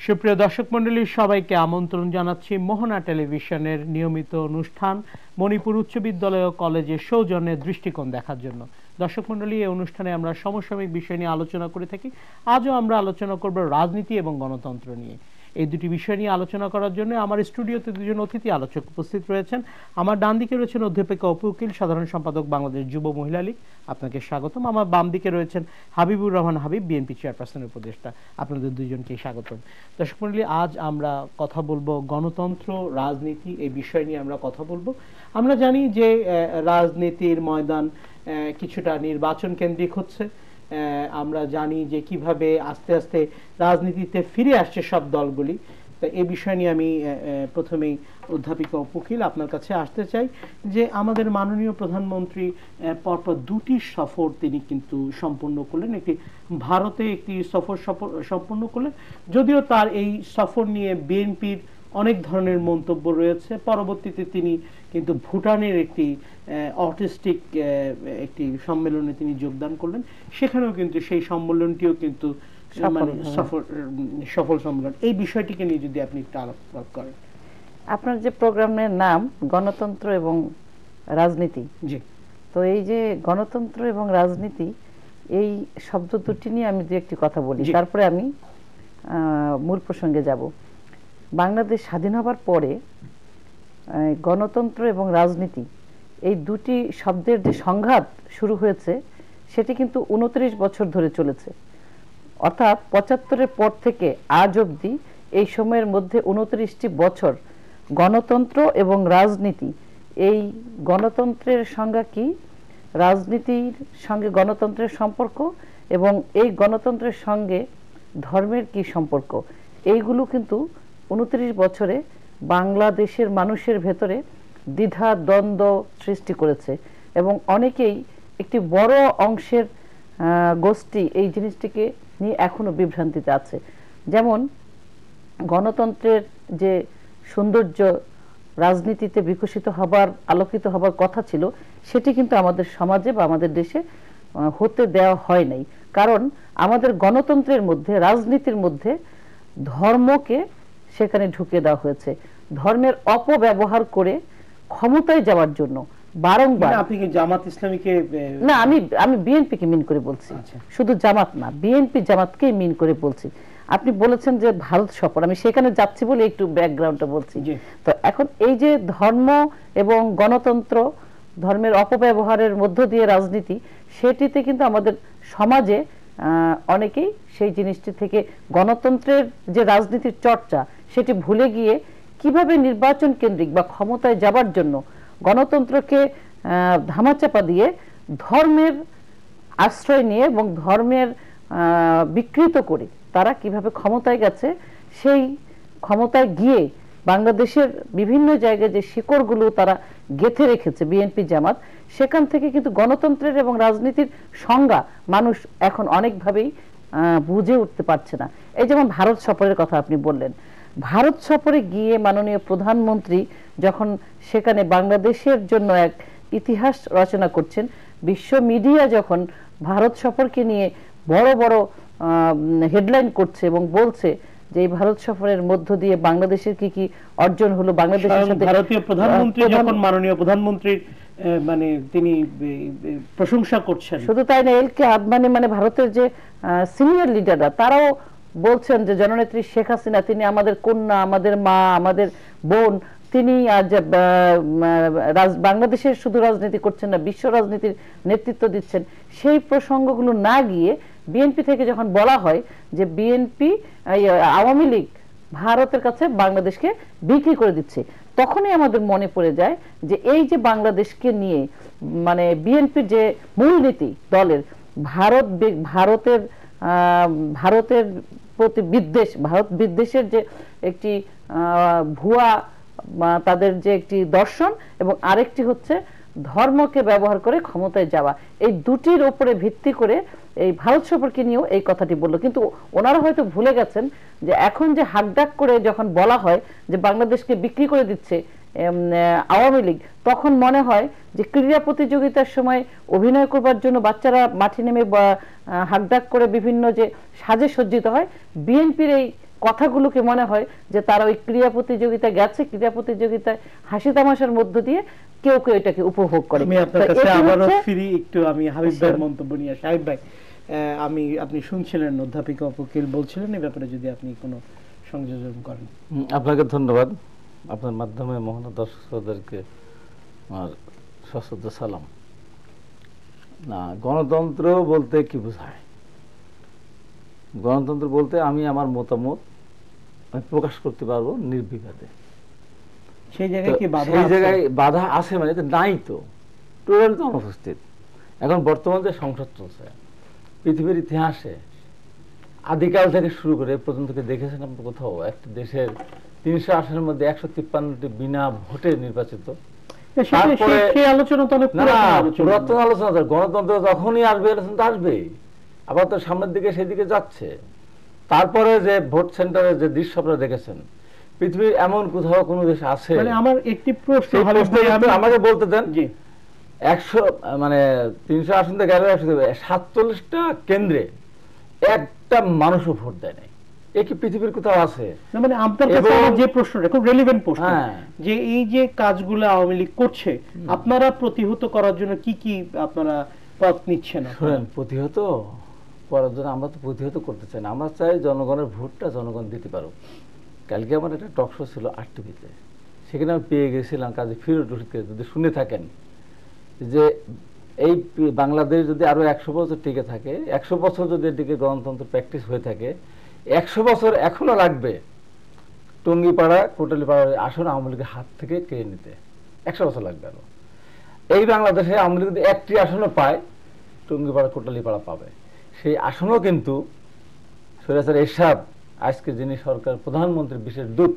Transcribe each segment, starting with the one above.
সুপ্রিয় দর্শক মণ্ডলী, সবাইকে আমন্ত্রণ জানাচ্ছি মোহনা টেলিভিশনের নিয়মিত অনুষ্ঠান মণিপুর উচ্চ বিদ্যালয় ও কলেজের সৌজন্যে দৃষ্টিকোণ দেখার জন্য। দর্শক মণ্ডলী, এই অনুষ্ঠানে আমরা সমসাময়িক বিষয় নিয়ে আলোচনা করে থাকি। আজও আমরা আলোচনা করব রাজনীতি এবং গণতন্ত্র নিয়ে। এই দুটি বিষয় নিয়ে আলোচনা করার জন্য আমার স্টুডিওতে দুজন অতিথি আলোচক উপস্থিত রয়েছেন। আমার ডান দিকে রয়েছেন অধ্যাপিকা অপু উকিল, সাধারণ সম্পাদক বাংলাদেশ যুব মহিলা লীগ, আপনাকে স্বাগতম। আমার বাম দিকে রয়েছেন হাবিবুর রহমান হাবিব, বিএনপি চেয়ারপারসনের উপদেষ্টা, আপনাদের দুইজনকেই স্বাগতম। দর্শক মণ্ডলী, আজ আমরা কথা বলবো গণতন্ত্র, রাজনীতি, এই বিষয় নিয়ে আমরা কথা বলবো। আমরা জানি যে রাজনীতির ময়দান কিছুটা নির্বাচন কেন্দ্রিক হচ্ছে। আমরা জানি যে কিভাবে আস্তে আস্তে রাজনীতিতে ফিরে আসছে সব দলগুলি। তা এই বিষয় নিয়ে আমি প্রথমেই অধ্যাপিকা উকিল আপনার কাছে আসতে চাই যে আমাদের মাননীয় প্রধানমন্ত্রী পরপর দুটি সফর তিনি কিন্তু সম্পন্ন করলেন। একটি ভারতে একটি সফর সম্পন্ন করলেন, যদিও তার এই সফর নিয়ে বিএনপির অনেক ধরনের মন্তব্য রয়েছে। পরবর্তীতে তিনি কিন্তু ভুটানের একটি অটিস্টিক একটি সম্মেলনে তিনি যোগদান করলেন, সেখানেও কিন্তু সেই সম্মেলনটিও কিন্তু সফল সম্মেলন। এই বিষয়টিকে নিয়ে যদি আপনি একটু আলোকপাত করেন। আপনার যে প্রোগ্রামের নাম গণতন্ত্র এবং রাজনীতি, জি, তো এই যে গণতন্ত্র এবং রাজনীতি, এই শব্দ দুটি নিয়ে আমি দু একটি কথা বলি, তারপরে আমি মূল প্রসঙ্গে যাব। বাংলাদেশ স্বাধীন হবার পরে গণতন্ত্র এবং রাজনীতি এই দুটি শব্দের যে সংঘাত শুরু হয়েছে সেটি কিন্তু ২৯ বছর ধরে চলেছে। অর্থাৎ ৭৫-এর পর থেকে আজ অবধি এই সময়ের মধ্যে ২৯টি বছর গণতন্ত্র এবং রাজনীতি, এই গণতন্ত্রের সংজ্ঞা কি, রাজনীতির সঙ্গে গণতন্ত্রের সম্পর্ক এবং এই গণতন্ত্রের সঙ্গে ধর্মের কি সম্পর্ক, এইগুলো কিন্তু ২৯ বছরে বাংলাদেশের মানুষের ভেতরে দ্বিধা দ্বন্দ্ব সৃষ্টি করেছে এবং অনেকেই, একটি বড় অংশের গোষ্ঠী এই জিনিসটিকে নিয়ে এখনো বিভ্রান্তিতে আছে। যেমন গণতন্ত্রের যে সৌন্দর্য রাজনীতিতে বিকশিত হবার, আলোকিত হবার কথা ছিল, সেটি কিন্তু আমাদের সমাজে বা আমাদের দেশে হতে দেওয়া হয় নাই। কারণ আমাদের গণতন্ত্রের মধ্যে, রাজনীতির মধ্যে ধর্মকে সেখানে ঢুকে দেওয়া হয়েছে। ধর্মের অপব্যবহার করে ক্ষমতায় যাওয়ার জন্য বারংবার। আপনি কি জামাত ইসলামীকে? না, আমি বিএনপিকে মিন করে বলছি, শুধু জামাত না, বিএনপি জামাতকেই মিন করে বলছি। আপনি বলেছেন যে ভারত সফর, আমি সেখানে যাচ্ছি বলে একটু ব্যাকগ্রাউন্ডটা বলছি। তো এখন এই যে ধর্ম এবং গণতন্ত্র, ধর্মের অপব্যবহারের মধ্য দিয়ে রাজনীতি, সেটিতে কিন্তু আমাদের সমাজে অনেকেই সেই জিনিসটি থেকে, গণতন্ত্রের যে রাজনীতির চর্চা সেটি ভুলে গিয়ে কিভাবে নির্বাচন কেন্দ্রিক বা ক্ষমতায় যাবার জন্য গণতন্ত্রকে ধামাচাপা দিয়ে ধর্মের আশ্রয় নিয়ে এবং ধর্মের বিকৃত করে তারা কিভাবে ক্ষমতায় গেছে, সেই ক্ষমতায় গিয়ে বাংলাদেশের বিভিন্ন জায়গায় যে শিকড়গুলো তারা গেঁথে রেখেছে বিএনপি জামাত, সেখান থেকে কিন্তু গণতন্ত্রের এবং রাজনীতির সংজ্ঞা মানুষ এখন অনেকভাবেই বুঝে উঠতে পারছে না। এই যেমন ভারত সফরের কথা আপনি বললেন, ভারত সফরে গিয়ে মাননীয় প্রধানমন্ত্রী যখন সেখানে বাংলাদেশের জন্য এক ইতিহাস রচনা করছেন, বিশ্ব মিডিয়া যখন ভারত সফরকে নিয়ে বড় বড় হেডলাইন করছে এবং বলছে যে এই ভারত সফরের মধ্য দিয়ে বাংলাদেশের কি কি অর্জন হলো, বাংলাদেশের সাথে ভারতীয় প্রধানমন্ত্রী যখন মাননীয় প্রধানমন্ত্রীর মানে তিনি প্রশংসা করছেন, শুধু তাই না, এলকে আদবানি মানে ভারতের যে সিনিয়র লিডাররা, তারাও বলছেন যে জননেত্রী শেখ হাসিনা তিনি আমাদের কন্যা, আমাদের মা, আমাদের বোন, তিনি আজ বাংলাদেশের শুধু রাজনীতি করছেন না, বিশ্ব রাজনীতির নেতৃত্ব দিচ্ছেন। সেই প্রসঙ্গগুলো না গিয়ে বিএনপি থেকে যখন বলা হয় যে বিএনপি, আওয়ামী লীগ ভারতের কাছে বাংলাদেশকে বিক্রি করে দিচ্ছে, তখনই আমাদের মনে পড়ে যায় যে এই যে বাংলাদেশকে নিয়ে মানে বিএনপির যে মূলনীতি দলের, ভারতের প্রতি বিদ্বেষ, ভারত বিদ্বেষের যে একটি ভুয়া তাদের যে একটি দর্শন, এবং আরেকটি হচ্ছে ধর্মকে ব্যবহার করে ক্ষমতায় যাওয়া, এই দুটির উপরে ভিত্তি করে এই ভারত সফরকে নিয়েও এই কথাটি বললো। কিন্তু ওনারা হয়তো ভুলে গেছেন যে এখন যে হাকডাক করে যখন বলা হয় যে বাংলাদেশকে বিক্রি করে দিচ্ছে আওয়ামী লীগ, তখন মনে হয় যে ক্রীড়া প্রতিযোগিতার সময় অভিনয় করবার জন্য বাচ্চারা মাঠে নেমে হাকডাক করে বিভিন্ন যে সাজে সজ্জিত হয়, বিএনপির এই কথাগুলোকে মনে হয় যে তারা ওই ক্রীড়া প্রতিযোগিতায় গেছে, ক্রীড়া প্রতিযোগিতায় হাসি তামাশার মধ্য দিয়ে কেউ কেউ এটাকে উপভোগ করে। আমি আপনার কাছে আবারও ফিরি, একটু আমি হাবিব ভাইয়ের মন্তব্য নিয়ে আসি। হাবিব ভাই, আপনি শুনছিলেন অধ্যাপিকা উকিল বলছিলেন, এই ব্যাপারে যদি আপনি কোনো সংযোজন করেন। আপনাকে ধন্যবাদ। আপনার মাধ্যমে মহান দর্শকদেরকে আমার সশ্রদ্ধ সালাম। না, গণতন্ত্র বলতে কি বোঝায়? গণতন্ত্র বলতে আমি আমার মতামত আমি প্রকাশ করতে পারবো নির্বিবাদে। সেই জায়গায় কি বাধা? সেই জায়গায় বাধা আছে, মানে নাই তো, টোটাল তো অনুপস্থিত। এখন বর্তমান যে সংসদ চলছে, পৃথিবীর ইতিহাসে আদিকাল থেকে শুরু করে পর্যন্ত দেখেছেন আপনি কোথাও একটা দেশের 300 আসনের মধ্যে 153টি বিনা ভোটে নির্বাচিত? পুরাতন আলোচনা। গণতন্ত্র যখনই আসবে আসবেই, আবার তো সামনের দিকে সেদিকে যাচ্ছে। তারপরে যে ভোট সেন্টারে যে দৃশ্য আপনারা দেখেছেন, পৃথিবীর এমন কোথাও কোন দেশ আছে? আমার একটি প্রশ্ন আমাকে বলতে দেন। 300 আসন থেকে 47টা কেন্দ্রে একটা মানুষও ভোট দেয় নাই। এ কি পৃথিবীর কোথাও আছে? মানে আপনার কাছে যে প্রশ্নটা খুব রেলেভেন্ট প্রশ্ন, যে এই যে কাজগুলো আওয়ামী লীগ করছে, আপনারা প্রতিহত করার জন্য কি কি আপনারা পথ নিচ্ছেন? শুনেন, প্রতিহত করার জন্য আমরা তো প্রতিহত করতে চাই না, আমরা চাই জনগণের ভোটটা জনগণ দিতে পারো। কালকে আমার একটা টক শো ছিল আরটিভিতে, সেখানে আমি পেয়ে গেছিলাম কাজী ফিরোজ রশিদকে, যদি শুনে থাকেন, যে এই বাংলাদেশ যদি আরো 100 বছর টিকে থাকে, 100 বছর যদি এদিকে গণতন্ত্র প্র্যাকটিস হয়ে থাকে, 100 বছর এখনো লাগবে টঙ্গিপাড়া কোটালীপাড়ার আসন আওয়ামী লীগের হাত থেকে কেড়ে নিতে। 100 বছর লাগবে। আরো এই বাংলাদেশে আওয়ামী লীগ যদি একটি আসনও পায়, টঙ্গিপাড়া কোটালীপাড়া পাবে। সেই আসনও কিন্তু সৈয়দ এরশাদ, আজকে যিনি সরকার প্রধানমন্ত্রীর বিশেষ দূত,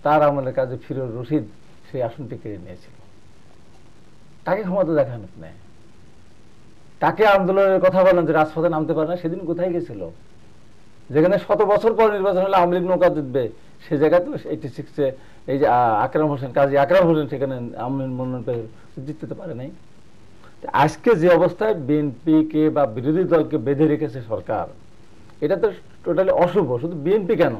তার আমলের কাজে ফিরোজ রশিদ সেই আসনটি কেড়ে নিয়েছিল। তাকে ক্ষমতা দেখান আপনি, তাকে আন্দোলনের কথা বলেন যে রাজপথে নামতে পারে না। সেদিন কোথায় গেছিল? যেখানে 100 বছর পর নির্বাচন হলে আওয়ামী লীগ নৌকা জিতবে, সে জায়গায় তো 86-এ এই যে আকরাম হোসেন, কাজী আকরাম হোসেন সেখানে আওয়ামী লীগ মনোনয়ন পেয়ে জিততে পারে নাই। আজকে যে অবস্থায় বিএনপিকে বা বিরোধী দলকে বেঁধে রেখেছে সরকার, এটা তো টোটালি অশুভ। শুধু বিএনপি কেন,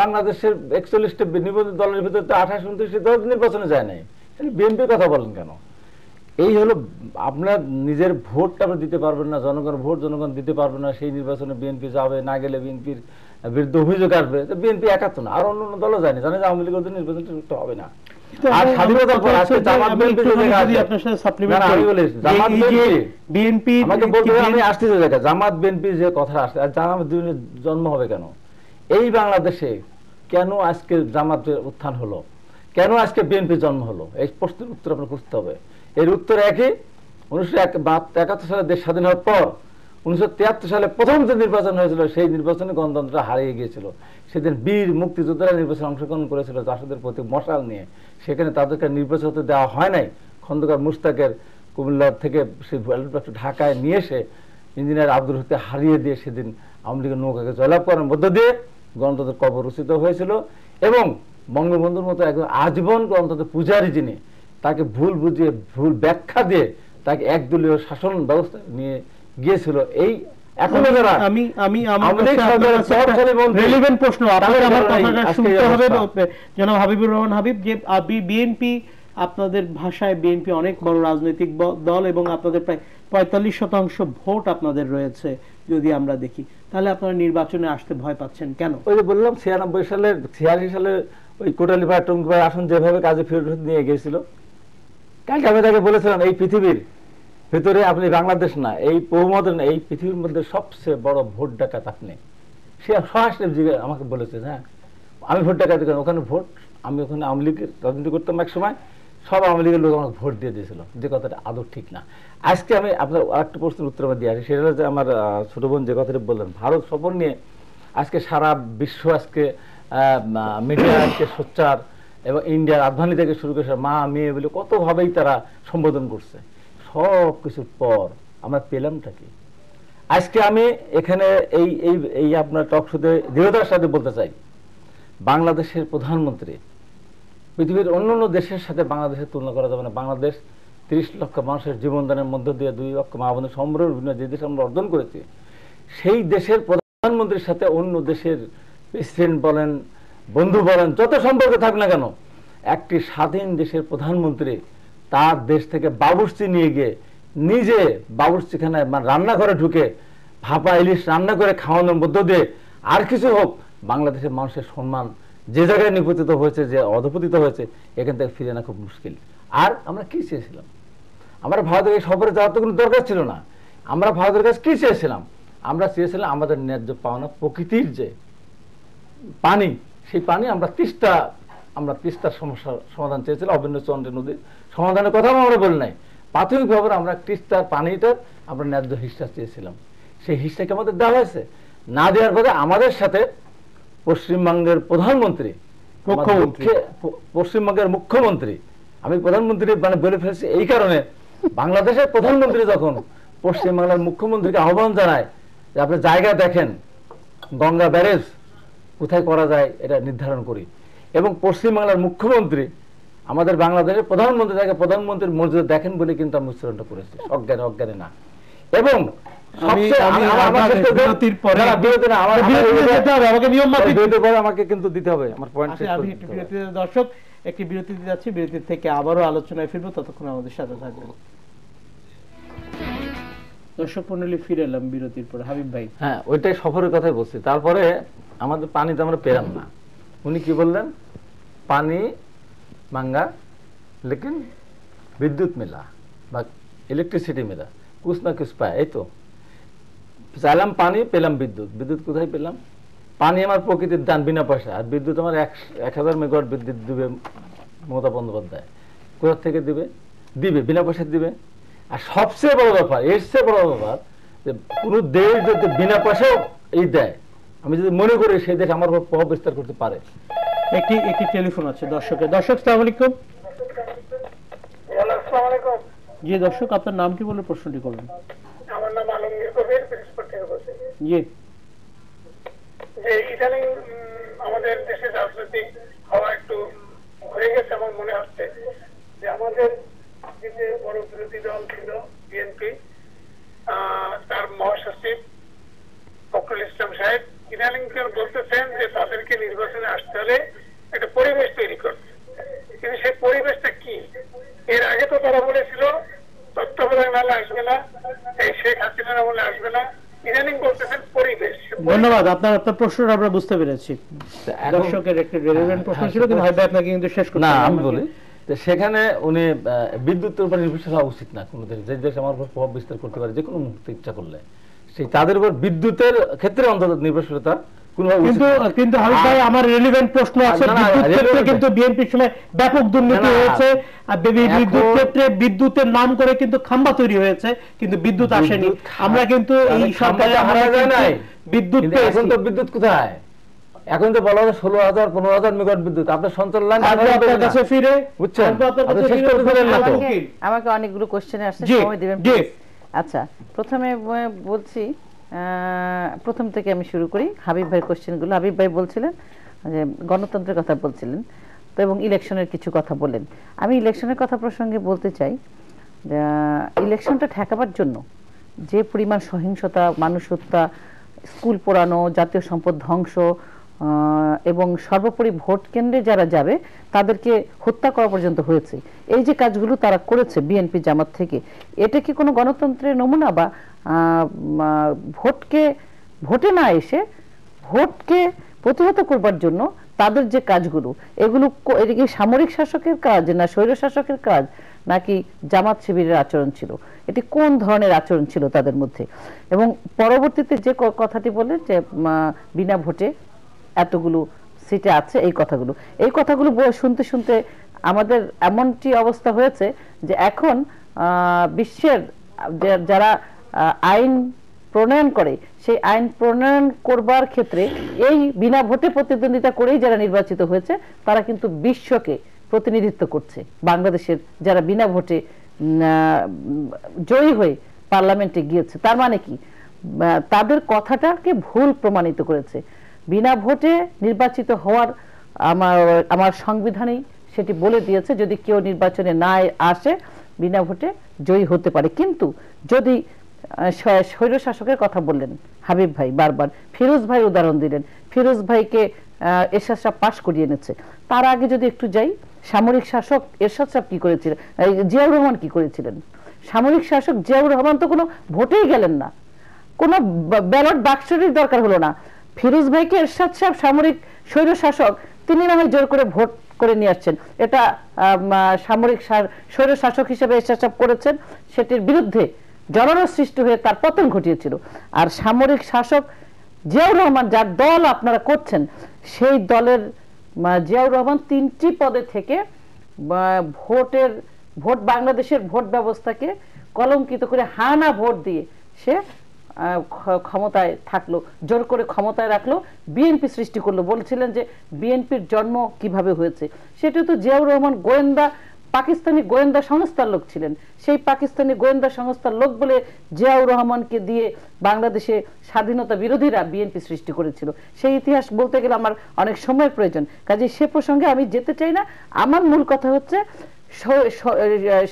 বাংলাদেশের 41টা নিবন্ধিত দলের ভিতরে তো 28-29টি দল নির্বাচনে যায় নাই। বিএনপির কথা বলেন কেন? এই হলো আপনার নিজের ভোটটা আপনি দিতে পারবেন না, জনগণ ভোট জনগণ দিতে পারবে না, সেই নির্বাচনে বিএনপি যাবে না, গেলে বিএনপির বিরুদ্ধে অভিযোগ আসবে। বিএনপি একা তো না, আর অন্য দলও যায়নি, জানে যে আওয়ামী লীগের নির্বাচন হবে না। আর স্বাধীনতার পর আজকে জামাত বিএনপি আমাকে বলতে আমি আসতে জায়গা জামাত বিএনপি যে কথা আসছে, আর জামাত জন্ম হবে কেন এই বাংলাদেশে? কেন আজকে জামাতের উত্থান হলো? কেন আজকে বিএনপি জন্ম হলো? এই প্রশ্নের উত্তর আপনার খুঁজতে হবে। এর উত্তর একই, 1971 সালে দেশ স্বাধীন হওয়ার পর 1973 সালে প্রথম যে নির্বাচন হয়েছিল, সেই নির্বাচনে গণতন্ত্রটা হারিয়ে গিয়েছিল। সেদিন বীর মুক্তিযোদ্ধারা নির্বাচনে অংশগ্রহণ করেছিল জাসদের প্রতি মশাল নিয়ে, সেখানে তাদেরকে নির্বাচন হতে দেওয়া হয় নাই। খন্দকার মুশতাকের কুমিল্লা থেকে ঢাকায় নিয়ে এসে ইঞ্জিনিয়ার আব্দুল হককে হারিয়ে দিয়ে সেদিন আওয়ামী লীগের নৌকাকে জয়লাভ করার মধ্য দিয়ে গণতন্ত্রের কবর রচিত হয়েছিল। এবং বঙ্গবন্ধুর মতো একজন আজীবন গণতন্ত্রের পূজারী, যিনি তাকে ভুল বুঝিয়ে ভুল ব্যাখ্যা দিয়ে তাকে একদলীয় শাসন ব্যবস্থা নিয়ে গিয়েছিল। এই এখনো যারা জনাব হাবিবুর রহমান হাবিব, যে বিএনপি, আপনাদের ভাষায় বিএনপি অনেক বড় রাজনৈতিক দল এবং আপনাদের প্রায় 45% ভোট আপনাদের রয়েছে। যদি আমরা দেখি, তাহলে আপনারা নির্বাচনে আসতে ভয় পাচ্ছেন কেন? ওই যে বললাম 86 সালে ওই কোটালীপাড়া টঙ্গিপাড়া আসন যেভাবে কাজে ফিরত নিয়ে গিয়েছিল, কালকে আমি তাকে বলেছিলাম এই পৃথিবীর ভেতরে আপনি বাংলাদেশ না, এই উপমহাদেশ না, এই পৃথিবীর মধ্যে সবচেয়ে বড় ভোট ডাকাত আপনি। সে সরাসরি আমাকে বলেছে, হ্যাঁ আমি ভোট ডাকাতি করেন, ওখানে ভোট, আমি ওখানে আওয়ামী লীগের রাজনীতি করতাম এক সময়, সব আওয়ামী লীগের লোক আমাকে ভোট দিয়ে দিয়েছিল, যে কথাটা আদৌ ঠিক না। আজকে আমি আপনার আরেকটা প্রশ্নের উত্তর দিয়ে আসি, সেটা হচ্ছে আমার ছোট বোন যে কথাটা বললেন, ভারত সফর নিয়ে আজকে সারা বিশ্ব আজকে মিডিয়া আজকে সোচ্চার, এবং ইন্ডিয়ার আদভানি থেকে শুরু করে মা মেয়ে বলে কতভাবেই তারা সম্বোধন করছে। সব কিছুর পর আমরা পেলামটা কি? আজকে আমি এখানে এই এই এই আপনার টক শোতে দৃঢ়তার সাথে বলতে চাই, বাংলাদেশের প্রধানমন্ত্রী পৃথিবীর অন্যান্য দেশের সাথে বাংলাদেশের তুলনা করা যাবে না। বাংলাদেশ 30 লক্ষ মানুষের জীবনদানের মধ্য দিয়ে 2 লক্ষ মা বোনের সম্ভ্রম যে দেশ আমরা অর্জন করেছি, সেই দেশের প্রধানমন্ত্রীর সাথে অন্য দেশের প্রেসিডেন্ট বলেন, বন্ধু বলেন, যত সম্পর্ক থাক না কেন, একটি স্বাধীন দেশের প্রধানমন্ত্রী তার দেশ থেকে বাবুর্চি নিয়ে গিয়ে নিজে বাবুর্চিখানায় মানে রান্নাঘরে ঢুকে ভাপা ইলিশ রান্না করে খাওয়ানোর মধ্য দিয়ে আর কিছু হোক, বাংলাদেশের মানুষের সম্মান যে জায়গায় নিপতিত হয়েছে, যে অধপতিত হয়েছে, এখান থেকে ফিরে আনা খুব মুশকিল। আর আমরা কি চেয়েছিলাম? আমরা ভারতের এই সফরে যাওয়ার তো কোনো দরকার ছিল না। আমরা ভারতের কাছে কি চেয়েছিলাম? আমরা চেয়েছিলাম আমাদের ন্যায্য পাওনা প্রকৃতির যে পানি, সেই পানি আমরা তিস্তার সমস্যার সমাধান চেয়েছিলাম। অভিন্ন চন্দ্রের নদীর সমাধানের কথা আমরা বলি নাই, প্রাথমিকভাবে আমরা তিস্তার পানিটার আমরা ন্যায্য হিস্সা চেয়েছিলাম। সেই হিস্সাকে আমাদের দেওয়া হয়েছে। না দেওয়ার পরে আমাদের সাথে পশ্চিমবঙ্গের প্রধানমন্ত্রী, পশ্চিমবঙ্গের মুখ্যমন্ত্রী, আমি প্রধানমন্ত্রী মানে বলে ফেলছি এই কারণে, বাংলাদেশের প্রধানমন্ত্রী যখন পশ্চিমবাংলার মুখ্যমন্ত্রীকে আহ্বান জানায় যে আপনি জায়গা দেখেন, গঙ্গা ব্যারেজ কোথায় করা যায় এটা নির্ধারণ করি, এবং পশ্চিমবাংলার মুখ্যমন্ত্রী আমাদের বাংলাদেশের প্রধানমন্ত্রী তাকে প্রধানমন্ত্রীর মর্যাদা দেখেন বলে কিন্তু আমরা উচ্চারণটা করেছি, অজ্ঞানে অজ্ঞানে না। এবং আমাকে কিন্তু দিতে হবে আমার পয়েন্ট। দর্শক একটি বিরতি দিতে যাচ্ছি, বিরতি থেকে আবারও আলোচনায় ফিরবো, ততক্ষণ আমাদের সাথে থাকবেন। দর্শক মণ্ডলী, ফিরে এলাম বিরতির পর। হাবিব ভাই, হ্যাঁ ওইটাই সফরের কথাই বলছি। তারপরে আমাদের পানিতে আমরা পেলাম না, উনি কি বললেন, পানি মাঙ্গা লেকিন বিদ্যুৎ মেলা বা ইলেকট্রিসিটি মেলা, কুছ না কুছ পায়। এই তো চাইলাম পানি, পেলাম বিদ্যুৎ। বিদ্যুৎ কোথায় পেলাম? পানি আমার প্রকৃতির দান, বিনা পয়সা। আর বিদ্যুৎ আমার 1000 মেগাওয়াট বিদ্যুৎ দিবে মমতা বন্দ্যোপাধ্যায়। কোথা থেকে দিবে? বিনা পয়সা দিবে। আর সবচেয়ে বড় ব্যাপার, এর চেয়ে বড় ব্যাপার, যে কোন দেশ যদি বিনা পয়সাও এই দেয়, আমি যদি মনে করি সেই দেশ আমার উপর প্রভাব বিস্তার করতে পারে। একটি টেলিফোন আছে দর্শকের। দর্শক আসসালামু আলাইকুম। জি দর্শক, আপনার নাম কি বলে প্রশ্নটি করবেন? আমার নাম আলমগীর কবির, পিরোজপুর থেকে বলছি। জি, যে ইদানিং আমাদের দেশের রাজনৈতিক হওয়া একটু হয়ে গেছে আমার মনে হচ্ছে, যে আমাদের যে বড় বিরোধী দল ছিল বিএনপি, তার মহাসচিব ফখরুল ইসলাম সাহেব ইদানিং বলতেছেন যে তাদেরকে নির্বাচনে আসতে হলে একটা পরিবেশ তৈরি করতে। কিন্তু সেই পরিবেশটা কি? এর আগে তো তারা বলেছিল তত্ত্বাবধায়ক নালে আসবে না, এই শেখ হাসিনার আমলে আসবে না। ইদানিং বলতেছেন পরিবেশ। ধন্যবাদ। আপনার প্রশ্নটা আমরা বুঝতে পেরেছি। দর্শকের একটি রেলেভেন্ট প্রশ্ন ছিল, কিন্তু হয়তো আপনাকে কিন্তু শেষ করতে না, আমি বলি সেখানে উনি বিদ্যুতের উপর নির্ভরশীল হওয়া উচিত না। কোনো দেশ, যে দেশ আমার উপর প্রভাব বিস্তার করতে পারে যে কোনো মুহূর্তে ইচ্ছা করলে, সেই তাদের উপর বিদ্যুতের ক্ষেত্রে অন্তত নির্ভরশীলতা কিন্তু হাবিব ভাই, আমার রেলেভেন্ট প্রশ্ন আছে। কিন্তু বিএনপির সময় ব্যাপক দুর্নীতি হয়েছে, বিদ্যুৎ ক্ষেত্রে বিদ্যুতের নাম করে কিন্তু খাম্বা তৈরি হয়েছে, কিন্তু বিদ্যুৎ আসেনি। আমরা কিন্তু এই সরকারে বিদ্যুৎ, এখন তো বিদ্যুৎ কোথায়? এখন তো বলা হয় 16,000 15,000 মেগাওয়াট বিদ্যুৎ। আপনার সঞ্চালন আপনার কাছে ফিরে বুঝছেন, আমাকে অনেকগুলো কোশ্চেনে আসছে, সময় দিবেন। আচ্ছা, প্রথমে বলছি, প্রথম থেকে আমি শুরু করি হাবিব ভাইয়ের কোশ্চেনগুলো। হাবিব ভাই বলছিলেন যে গণতন্ত্রের কথা বলছিলেন তো, এবং ইলেকশনের কিছু কথা বললেন। আমি ইলেকশনের কথা প্রসঙ্গে বলতে চাই, ইলেকশনটা ঠেকাবার জন্য যে পরিমাণ সহিংসতা, মানুষ হত্যা, স্কুল পোড়ানো, জাতীয় সম্পদ ধ্বংস, এবং সর্বোপরি ভোট কেন্দ্রে যারা যাবে তাদেরকে হত্যা করা পর্যন্ত হয়েছে, এই যে কাজগুলো তারা করেছে বিএনপি জামাত থেকে, এটা কি কোনো গণতন্ত্রের নমুনা? বা ভোটে না এসে ভোটকে প্রতিহত করবার জন্য তাদের যে কাজগুলো, এগুলো এটা কি সামরিক শাসকের কাজ, না স্বৈর শাসকের কাজ, নাকি জামাত শিবিরের আচরণ ছিল? এটি কোন ধরনের আচরণ ছিল তাদের মধ্যে? এবং পরবর্তীতে যে কথাটি বললেন যে বিনা ভোটে এতগুলো সিটে আছে, এই কথাগুলো শুনতে শুনতে আমাদের এমনটি অবস্থা হয়েছে যে এখন বিশ্বের যারা আইন প্রণয়ন করে, সেই আইন প্রণয়ন করবার ক্ষেত্রে এই বিনা ভোটে প্রতিদ্বন্দ্বিতা করেই যারা নির্বাচিত হয়েছে, তারা কিন্তু বিশ্বকে প্রতিনিধিত্ব করছে। বাংলাদেশের যারা বিনা ভোটে জয়ী হয়ে পার্লামেন্টে গিয়েছে, তার মানে কি তাদের কথাটাকে ভুল প্রমাণিত করেছে। বিনা ভোটে নির্বাচিত হওয়ার আমার সংবিধানেই সেটি বলে দিয়েছে, যদি কেউ নির্বাচনে না আসে বিনা ভোটে জয়ী হতে পারে। কিন্তু যদি স্বৈর শাসকের কথা বললেন হাবিব ভাই, বারবার ফিরোজ ভাই উদাহরণ দিলেন, ফিরোজ ভাইকে এরশাদ সাহেব পাশ করিয়ে এনেছে। তার আগে যদি একটু যাই, সামরিক শাসক এরশাদ সাহেব কি করেছিলেন, জিয়াউর রহমান কি করেছিলেন? সামরিক শাসক জিয়াউর রহমান তো কোনো ভোটেই গেলেন না, কোনো ব্যালট বাক্সেরই দরকার হলো না। ফিরোজ ভাইকে এরশাদ সাহেব সামরিক স্বৈর শাসক, তিনি না হয় জোর করে ভোট করে নিয়ে আসছেন, এটা সামরিক স্বৈর শাসক হিসেবে এরশাদ সাহেব করেছেন, সেটির বিরুদ্ধে জনরোষ সৃষ্টি হয়ে তার পতন ঘটিয়েছিল। আর সামরিক শাসক জিয়াউর রহমান, যার দল আপনারা করছেন, সেই দলের জিয়াউর রহমান 3টি পদে থেকে ভোট বাংলাদেশের ভোট ব্যবস্থাকে কলঙ্কিত করে হানা ভোট দিয়ে সে ক্ষমতায় থাকলো, জোর করে ক্ষমতায় রাখলো, বিএনপি সৃষ্টি করলো। বলছিলেন যে বিএনপির জন্ম কিভাবে হয়েছে, সেটা তো জিয়াউর রহমান পাকিস্তানি গোয়েন্দা সংস্থার লোক ছিলেন। সেই পাকিস্তানি গোয়েন্দা সংস্থার লোক বলে জিয়াউর রহমানকে দিয়ে বাংলাদেশে স্বাধীনতা বিরোধীরা বিএনপি সৃষ্টি করেছিল। সেই ইতিহাস বলতে গেলে আমার অনেক সময়ের প্রয়োজন, কাজে সে প্রসঙ্গে আমি যেতে চাই না। আমার মূল কথা হচ্ছে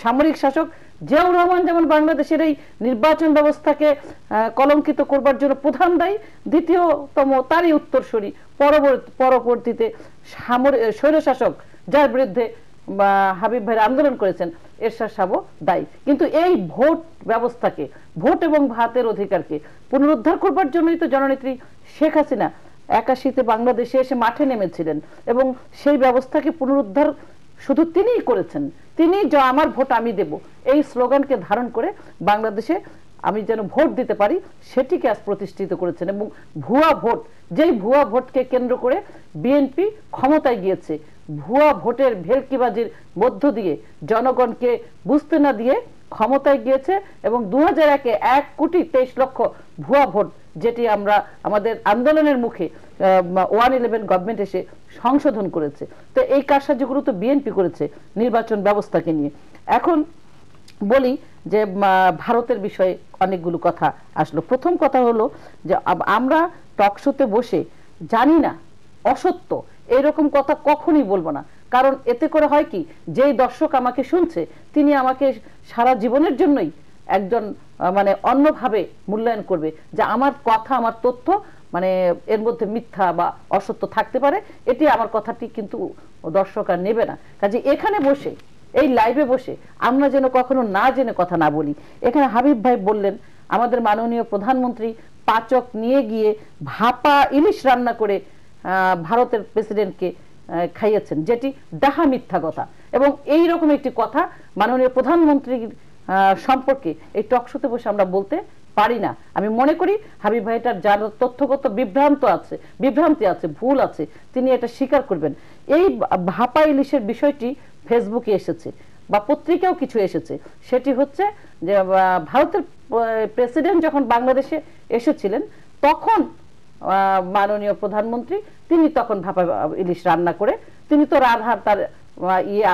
সামরিক শাসক জিয়াউর রহমান যেমন বাংলাদেশের এই নির্বাচন ব্যবস্থাকে কলঙ্কিত করবার জন্য প্রধান দায়ী, দ্বিতীয়তম তারই উত্তরসূরি পরবর্তীতে স্বৈরশাসক যার বিরুদ্ধে হাবিব ভাইরা আন্দোলন করেছেন, এরশাদ সাহেবও দায়ী। কিন্তু এই ভোট ব্যবস্থাকে, ভোট এবং ভাতের অধিকারকে পুনরুদ্ধার করবার জন্যই তো জননেত্রী শেখ হাসিনা 81-তে বাংলাদেশে এসে মাঠে নেমেছিলেন, এবং সেই ব্যবস্থাকে পুনরুদ্ধার শুধু তিনিই করেছেন। তিনি আমার ভোট আমি দেব, এই স্লোগানকে ধারণ করে বাংলাদেশে আমি যেন ভোট দিতে পারি সেটিকে আজ প্রতিষ্ঠিত করেছেন। এবং ভুয়া ভোট, যেই ভুয়া ভোটকে কেন্দ্র করে বিএনপি ক্ষমতায় গিয়েছে, ভুয়া ভোটের ভেলকিবাজির মধ্য দিয়ে জনগণকে বুঝতে না দিয়ে ক্ষমতায় গিয়েছে, এবং 2001-এ 1,23,00,000 ভুয়া ভোট, যেটি আমরা আমাদের আন্দোলনের মুখে 111 গভর্নমেন্ট এসে সংশোধন করেছে। তো এই কারসাজিগুলো তো বিএনপি করেছে নির্বাচন ব্যবস্থাকে নিয়ে। এখন বলি যে ভারতের বিষয়ে অনেকগুলো কথা আসলো। প্রথম কথা হলো যে আমরা টকশোতে বসে জানি না অসত্য এরকম কথা কখনই বলবো না, কারণ এতে করে হয় কি, যেই দর্শক আমাকে শুনছে তিনি আমাকে সারা জীবনের জন্যই একজন অন্যভাবে মূল্যায়ন করবে, যে আমার কথা, আমার তথ্য এর মধ্যে মিথ্যা বা অসত্য থাকতে পারে, এটি আমার কথাটি কিন্তু দর্শক আর নেবে না। কাজে এখানে বসে, এই লাইভে বসে আমরা যেন কখনো না জেনে কথা না বলি। এখানে হাবিব ভাই বললেন আমাদের মাননীয় প্রধানমন্ত্রী পাচক নিয়ে গিয়ে ভাপা ইলিশ রান্না করে ভারতের প্রেসিডেন্টকে খাইয়েছেন, যেটি ডাহা মিথ্যা কথা। এবং এই রকম একটি কথা মাননীয় প্রধানমন্ত্রীর সম্পর্কে এই টকশোতে বসে আমরা বলতে পারি না। আমি মনে করি হাবিব ভাইটার যার তথ্যগত বিভ্রান্তি আছে, ভুল আছে, তিনি এটা স্বীকার করবেন। এই ভাপা ইলিশের বিষয়টি ফেসবুকে এসেছে বা পত্রিকাও কিছু এসেছে, সেটি হচ্ছে যে ভারতের প্রেসিডেন্ট যখন বাংলাদেশে এসেছিলেন তখন মাননীয় প্রধানমন্ত্রী তিনি তখন ভাপা ইলিশ রান্না করে, তিনি তো রান্নার তার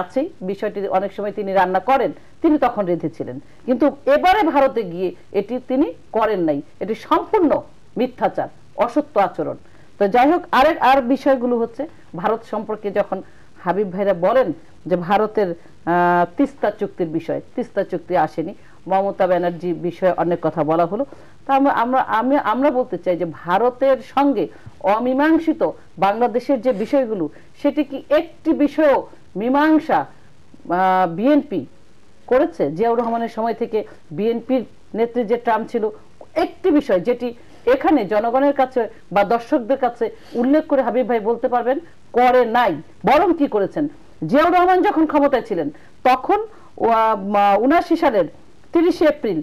আছেই, বিষয়টি অনেক সময় তিনি রান্না করেন, তিনি তখন রেঁধেছিলেন। কিন্তু এবারে ভারতে গিয়ে এটি তিনি করেন নাই, এটি সম্পূর্ণ মিথ্যাচার, অসত্য আচরণ। তো যাই হোক, আর বিষয়গুলো হচ্ছে ভারত সম্পর্কে যখন হাবিব ভাইরা বলেন যে ভারতের তিস্তা চুক্তির বিষয়, তিস্তা চুক্তি আসেনি, মমতা ব্যানার্জি বিষয়ে অনেক কথা বলা হলো। তা আমরা বলতে চাই যে ভারতের সঙ্গে অমীমাংসিত বাংলাদেশের যে বিষয়গুলো, সেটি কি একটি বিষয়ও মীমাংসা বিএনপি করেছে? জিয়াউর রহমানের সময় থেকে বিএনপির নেত্রী যে ট্রাম্প ছিল, একটি বিষয় যেটি এখানে জনগণের কাছে বা দর্শকদের কাছে উল্লেখ করে হাবিব ভাই বলতে পারবেন করে নাই। বরং কি করেছেন, জিয়াউর রহমান যখন ক্ষমতায় ছিলেন তখন 79 সালের 30 এপ্রিল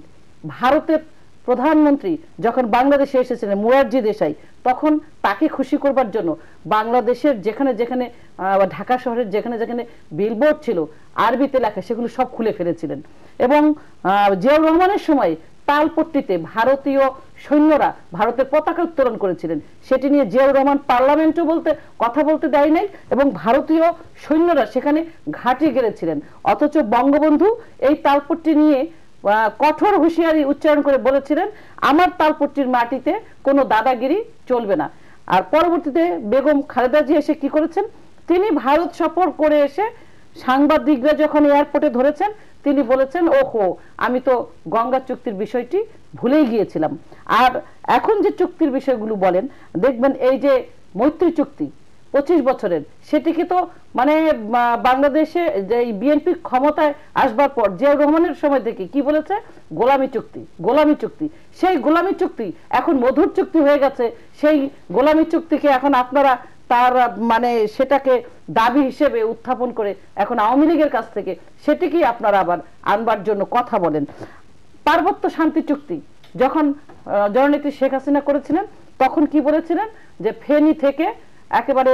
ভারতের প্রধানমন্ত্রী যখন বাংলাদেশে এসেছিলেন মুরারজি দেশাই, তখন তাকে খুশি করবার জন্য বাংলাদেশের যেখানে যেখানে ঢাকা শহরের যেখানে যেখানে বিলবোর্ড ছিল আরবিতে লেখা, সেগুলো সব খুলে ফেলেছিলেন। এবং জিয়াউর রহমানের সময় তালপট্টিতে ভারতীয় সৈন্যরা ভারতের পতাকা উত্তোলন করেছিলেন, সেটি নিয়ে জিয়াউর রহমান পার্লামেন্টও কথা বলতে দেয় নাই, এবং ভারতীয় সৈন্যরা সেখানে ঘাঁটি গেড়েছিলেন। অথচ বঙ্গবন্ধু এই তালপট্টি নিয়ে কঠোর হুঁশিয়ারি উচ্চারণ করে বলেছিলেন, আমার তালপট্টির মাটিতে কোনো দাদাগিরি চলবে না। আর পরবর্তীতে বেগম খালেদা জিয়া এসে কি করেছেন, তিনি ভারত সফর করে এসে সাংবাদিকরা যখন এয়ারপোর্টে ধরেছেন তিনি বলেছেন ওহো আমি তো গঙ্গা চুক্তির বিষয়টি ভুলেই গিয়েছিলাম। আর এখন যে চুক্তির বিষয়গুলো বলেন দেখবেন এই যে মৈত্রী চুক্তি 25 বছরের, সেটিকে তো মানে বাংলাদেশে যে বিএনপি ক্ষমতায় আসবার পর জিয়াউর রহমানের সময় থেকে কি বলেছে, গোলামী চুক্তি, গোলামী চুক্তি। সেই গোলামী চুক্তি এখন মধুর চুক্তি হয়ে গেছে। সেই গোলামী চুক্তিকে এখন আপনারা তার মানে সেটাকে দাবি হিসেবে উত্থাপন করে এখন আওয়ামী লীগের কাছ থেকে সেটিকেই আপনারা আবার আনবার জন্য কথা বলেন। পার্বত্য শান্তি চুক্তি যখন জননেত্রী শেখ হাসিনা করেছিলেন তখন কি বলেছিলেন যে ফেনী থেকে একেবারে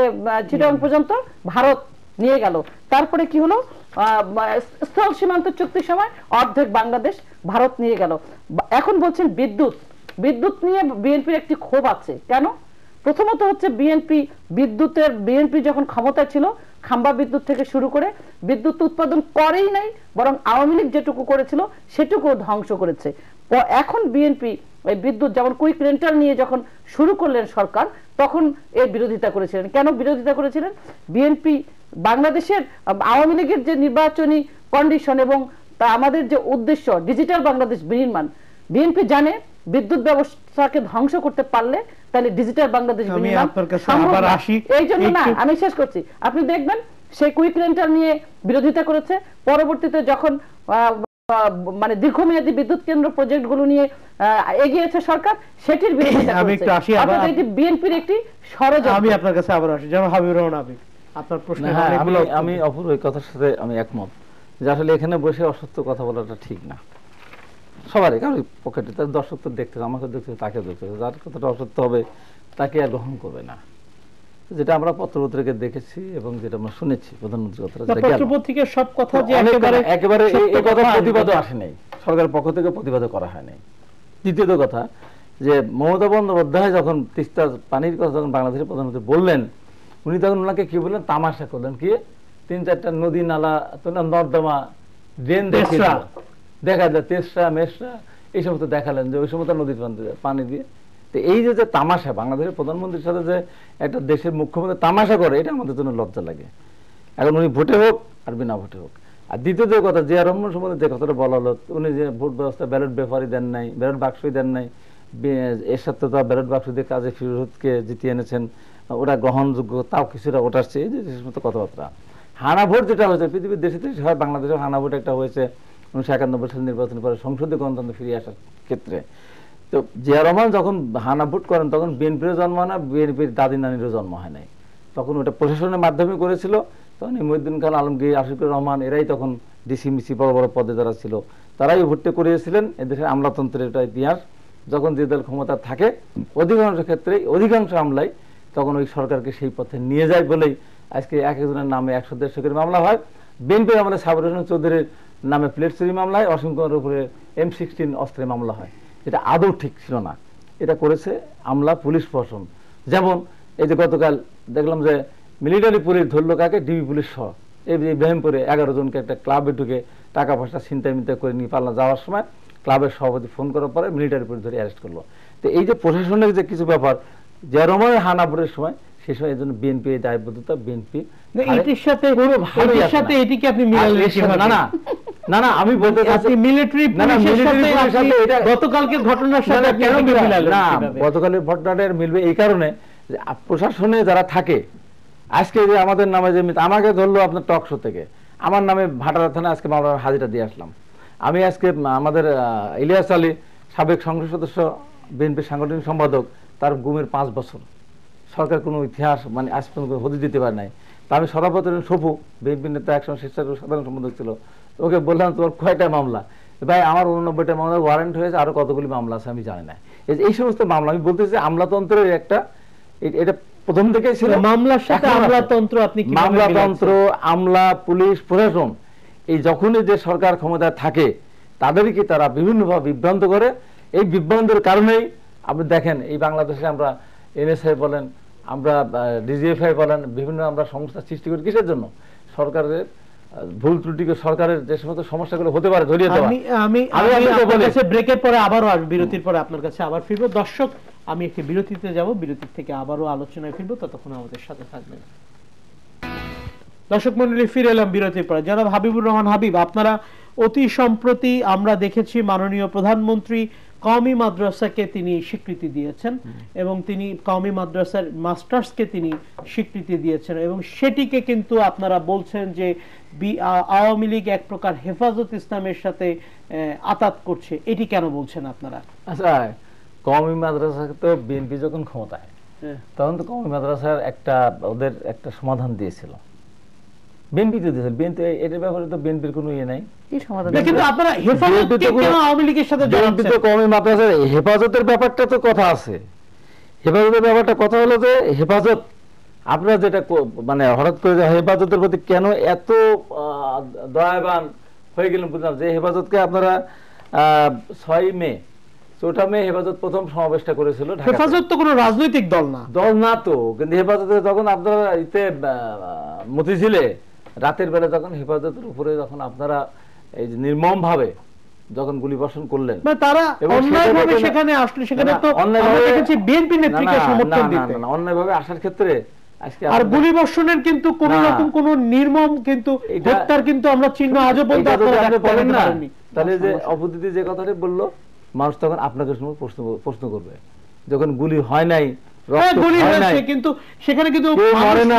চিটাগং পর্যন্ত ভারত নিয়ে গেল। তারপরে কি হলো, স্থল সীমান্ত চুক্তির সময় অর্ধেক বাংলাদেশ ভারত নিয়ে গেল। এখন বলছেন বিদ্যুৎ, বিদ্যুৎ নিয়ে বিএনপির একটি ক্ষোভ আছে। কেন? প্রথমত হচ্ছে বিএনপি যখন ক্ষমতায় ছিল খাম্বা বিদ্যুৎ থেকে শুরু করে বিদ্যুৎ উৎপাদন করেই নাই, বরং আওয়ামী লীগ যেটুকু করেছিল সেটুকু ধ্বংস করেছে। এখন বিএনপি এই বিদ্যুৎ যেমন কুইক রেন্টাল নিয়ে যখন শুরু করলেন সরকার তখন এর বিরোধিতা করেছিলেন। কেন বিরোধিতা করেছিলেন? বিএনপি বাংলাদেশের আওয়ামী লীগের যে নির্বাচনী কন্ডিশন এবং আমাদের যে উদ্দেশ্য ডিজিটাল বাংলাদেশ বিনির্মাণ, বিএনপি জানে বিদ্যুৎ ব্যবস্থাকে ধ্বংস করতে পারলে তাহলে ডিজিটাল বাংলাদেশ বিনির্মাণ সম্ভব না। এই জন্য না, আমি শেষ করছি, আপনি দেখবেন সেই কুইক রেন্টাল নিয়ে বিরোধিতা করেছে। পরবর্তীতে যখন মানে দীর্ঘমেয়াদী বিদ্যুৎ কেন্দ্র প্রজেক্টগুলো নিয়ে এগিয়েছে সরকার, সেটির বিরোধিতা করেছে। অর্থাৎ এটি বিএনপির একটি ষড়যন্ত্র। আমি আপনার কাছে আবার আসি, যেমন হাবিবুর রহমান আবিদ, আপনার প্রশ্ন। আমি অপূর্ব এই কথার সাথে আমি একমত যে আসলে এখানে বসে অসত্য কথা বলাটা ঠিক না। সবারই কারণ পকেটে তার দর্শক তো দেখতে, আমাকে দেখতে, তাকে দেখতে, যার কথাটা অসত্য হবে তাকে আর গ্রহণ করবে না। যেটা আমরা পত্রপত্রিকা দেখেছি এবং যেটা আমরা শুনেছি প্রধানমন্ত্রীর কথা, পত্রপত্রিকার সব কথা যে একেবারে এই কথা প্রতিবাদও আসে নাই, সরকারের পক্ষ থেকে প্রতিবাদ করা হয় নাই। দ্বিতীয়ত কথা যে মমতা বন্দ্যোপাধ্যায় যখন তিস্তা পানির কথা যখন বাংলাদেশের প্রধানমন্ত্রী বললেন, উনি তখন ওনাকে কি বললেন, তামাশা করলেন। কি 3-4টা নদী নালা নর্দমা ড্রেন দেখা যায়, তেসরা মেসরা এই সমস্ত দেখালেন যে ওই সমস্ত নদীর পানি দিয়ে। তো এই যে তামাশা বাংলাদেশের প্রধানমন্ত্রীর সাথে যে একটা দেশের মুখ্যমন্ত্রী তামাশা করে, এটা আমাদের জন্য লজ্জা লাগে। এখন উনি ভোটে হোক আর বিনা ভোটে হোক। আর দ্বিতীয় যে কথা, জিয়া রহমান সম্বন্ধে যে কথাটা বলা হলো, উনি যে ভোট ব্যবস্থা ব্যালট পেপারই দেন নাই, ব্যালট বাক্সই দেন নাই, এর সাথে তো ব্যালট বাক্স দিয়ে কাজী ফিরোজকে জিতিয়ে এনেছেন, ওটা গ্রহণযোগ্য, তাও কিছুটা ওঠাচ্ছে, এই যে সমস্ত কথাবার্তা। হানা ভোট যেটা হয়েছে পৃথিবীর দেশে হয়, বাংলাদেশেও হানা ভোট একটা হয়েছে 1991 সালের নির্বাচন পরে সংসদীয় গণতন্ত্র ফিরে আসার ক্ষেত্রে। তো জিয়া রহমান যখন হানা ভোট করেন তখন বিএনপিরও জন্ম হয় না, বিএনপির দাদি নানিরও জন্ম হয় নাই, তখন ওটা প্রশাসনের মাধ্যমে করেছিল। তখন মহিউদ্দিন খান আলমগীর, আশিকুর রহমান এরাই তখন ডিসি মিসি বড় বড় পদে যারা ছিল তারাই ভোটটা করিয়েছিলেন। এদেশের আমলাতন্ত্রের এটা ইতিহাস। যখন যে দল ক্ষমতা থাকে অধিকাংশ ক্ষেত্রেই অধিকাংশ আমলাই তখন ওই সরকারকে সেই পথে নিয়ে যায় বলেই আজকে এক একজনের নামে 100-150 করে মামলা হয়। বিএনপি আমাদের সাবির হোসেন চৌধুরীর নামে প্লেট চুরি মামলা হয়, অসীম কুমারের উপরে M16 অস্ত্রের মামলা হয়, যেটা আদৌ ঠিক ছিল না। এটা করেছে আমলা পুলিশ প্রশাসন। যেমন এই যে গতকাল দেখলাম যে মিলিটারি পুলিশ ধরলো কাকে, ডিবি পুলিশ সহ এই ইব্রাহিমপুরে 11 জনকে একটা ক্লাবে ঢুকে টাকা পয়সা ছিনতাই মিনতাই করে নিয়ে পাল্লা যাওয়ার সময় ক্লাবের সভাপতি ফোন করার পরে মিলিটারি পুলিশ ধরে অ্যারেস্ট করলো। তো এই যে প্রশাসনের যে কিছু ব্যাপার, জিয়া রহমানের হানাপুরের সময় সেই সময় এই জন্য বিএনপি এই দায়বদ্ধতা বিএনপি এটির সাথে এটিকে আপনি না না আমি বলতে চাচ্ছি মিলিটারি গতকালকে ঘটনার সাথে না, গতকালের ঘটনাটা মিলবে এই কারণে যে প্রশাসনে যারা থাকে, আজকে যে আমাদের নামে যে আমাকে ধরলো আপনার টক শো থেকে, আমার নামে ভাটারা থানায় আজকে মামলার হাজিরা দিয়ে আসলাম। আমি আজকে আমাদের ইলিয়াস আলী সাবেক সংসদ সদস্য, বিএনপির সাংগঠনিক সম্পাদক, তার গুমের 5 বছর, সরকার কোনো ইতিহাস মানে আজ পর্যন্ত হদিস দিতে পারে নাই। তা আমি সভাপতি সপু, বিএনপি নেতা একসময় স্বেচ্ছাসেবক সাধারণ সম্পাদক ছিল, ওকে বললাম তোমার কয়টা মামলা? ভাই আমার 89টা মামলার ওয়ারেন্ট হয়েছে, আরো কতগুলি মামলা আছে আমি জানি না। এই সমস্ত মামলা আমি বলতেছি আমলাতন্ত্রের একটা, এটা প্রথম থেকেই ছিল। মামলার সাথে আমলাতন্ত্র, আপনি কি আমলাতন্ত্র, আমলা, পুলিশ, প্রশাসন, এই যখনই যে সরকার ক্ষমতায় থাকে তাদেরকে তারা বিভিন্নভাবে বিভ্রান্ত করে। এই বিভ্রান্তের কারণেই আপনি দেখেন এই বাংলাদেশে আমরা NSA বলেন, আমরা DGFI বলেন, বিভিন্ন আমরা সংস্থা সৃষ্টি করি কিসের জন্য? সরকারের ভুল ত্রুটিকে, সরকারের যে সমস্ত সমস্যাগুলো হতে পারে ধরিয়ে দেওয়া। আমি আপনার কাছে ব্রেকের পরে আবারও আসব, বিরতির পরে আপনার কাছে আবার ফিরবো। দর্শক, আমি একটি বিরতিতে যাব, বিরতির থেকে আবারও আলোচনায় ফিরবো, ততক্ষণ আমাদের সাথে থাকবেন। দর্শক মন্ডলী, ফিরে এলাম বিরতির পরে। জনাব হাবিবুর রহমান হাবিব, আপনারা অতি সম্প্রতি আমরা দেখেছি মাননীয় প্রধানমন্ত্রী কওমি মাদ্রাসাকে তিনি স্বীকৃতি দিয়েছেন এবং তিনি কওমি মাদ্রাসার মাস্টার্সকে তিনি স্বীকৃতি দিয়েছেন এবং সেটিকে কিন্তু আপনারা বলছেন যে আওয়ামী লীগ এক প্রকার হেফাজত ইসলামের সাথে আতাত করছে। এটি কেন বলছেন আপনারা? আচ্ছা, কওমি মাদ্রাসাকে তো বিএনপি যখন ক্ষমতায় তখন তো কওমি মাদ্রাসার ওদের একটা সমাধান দিয়েছিল, বিএনপি তো দিয়েছিল। বিএনপি এটার ব্যাপারে তো বিএনপির কোনো ইয়ে নাই। কি সমাধান? কিন্তু আপনারা হেফাজতকে কেন আওয়ামী লীগের সাথে বিএনপি তো কওমি মাদ্রাসার হেফাজতের ব্যাপারটা তো কথা আছে। হেফাজতের ব্যাপারটা কথা হলো যে হেফাজত আপনারা যেটা মানে হঠাৎ করে হেফাজতের প্রতি কেন এত দয়াবান হয়ে গেলেন বুঝলাম যে হেফাজতকে আপনারা 6 মে 4 মে হেফাজত প্রথম সমাবেশটা করেছিল। হেফাজত তো কোনো রাজনৈতিক দল না তো, কিন্তু হেফাজতে যখন আপনারা মতিঝিলে রাতের বেলা যখন হেফাজতের উপরে যখন আপনারা এই যে নির্মম ভাবে যখন গুলি বর্ষণ করলেন, তারা অন্যায়ভাবে সেখানে আসলে সেখানে তো আমরা দেখেছি বিএনপি নেতৃত্বকে সমর্থন দিতে। অন্যায়ভাবে আসার ক্ষেত্রে আর গুলি বর্ষণের কিন্তু কোন রকম কোন নির্মম কিন্তু হত্যার কিন্তু আমরা চিহ্ন আজও পর্যন্ত আপনারা বলেন না। তাহলে যে অপদিতি যে কথাটা বললো, মানুষ তখন আপনাকে প্রশ্ন করবে যখন গুলি হয় নাই, গুলি হয়েছে কিন্তু সেখানে কিন্তু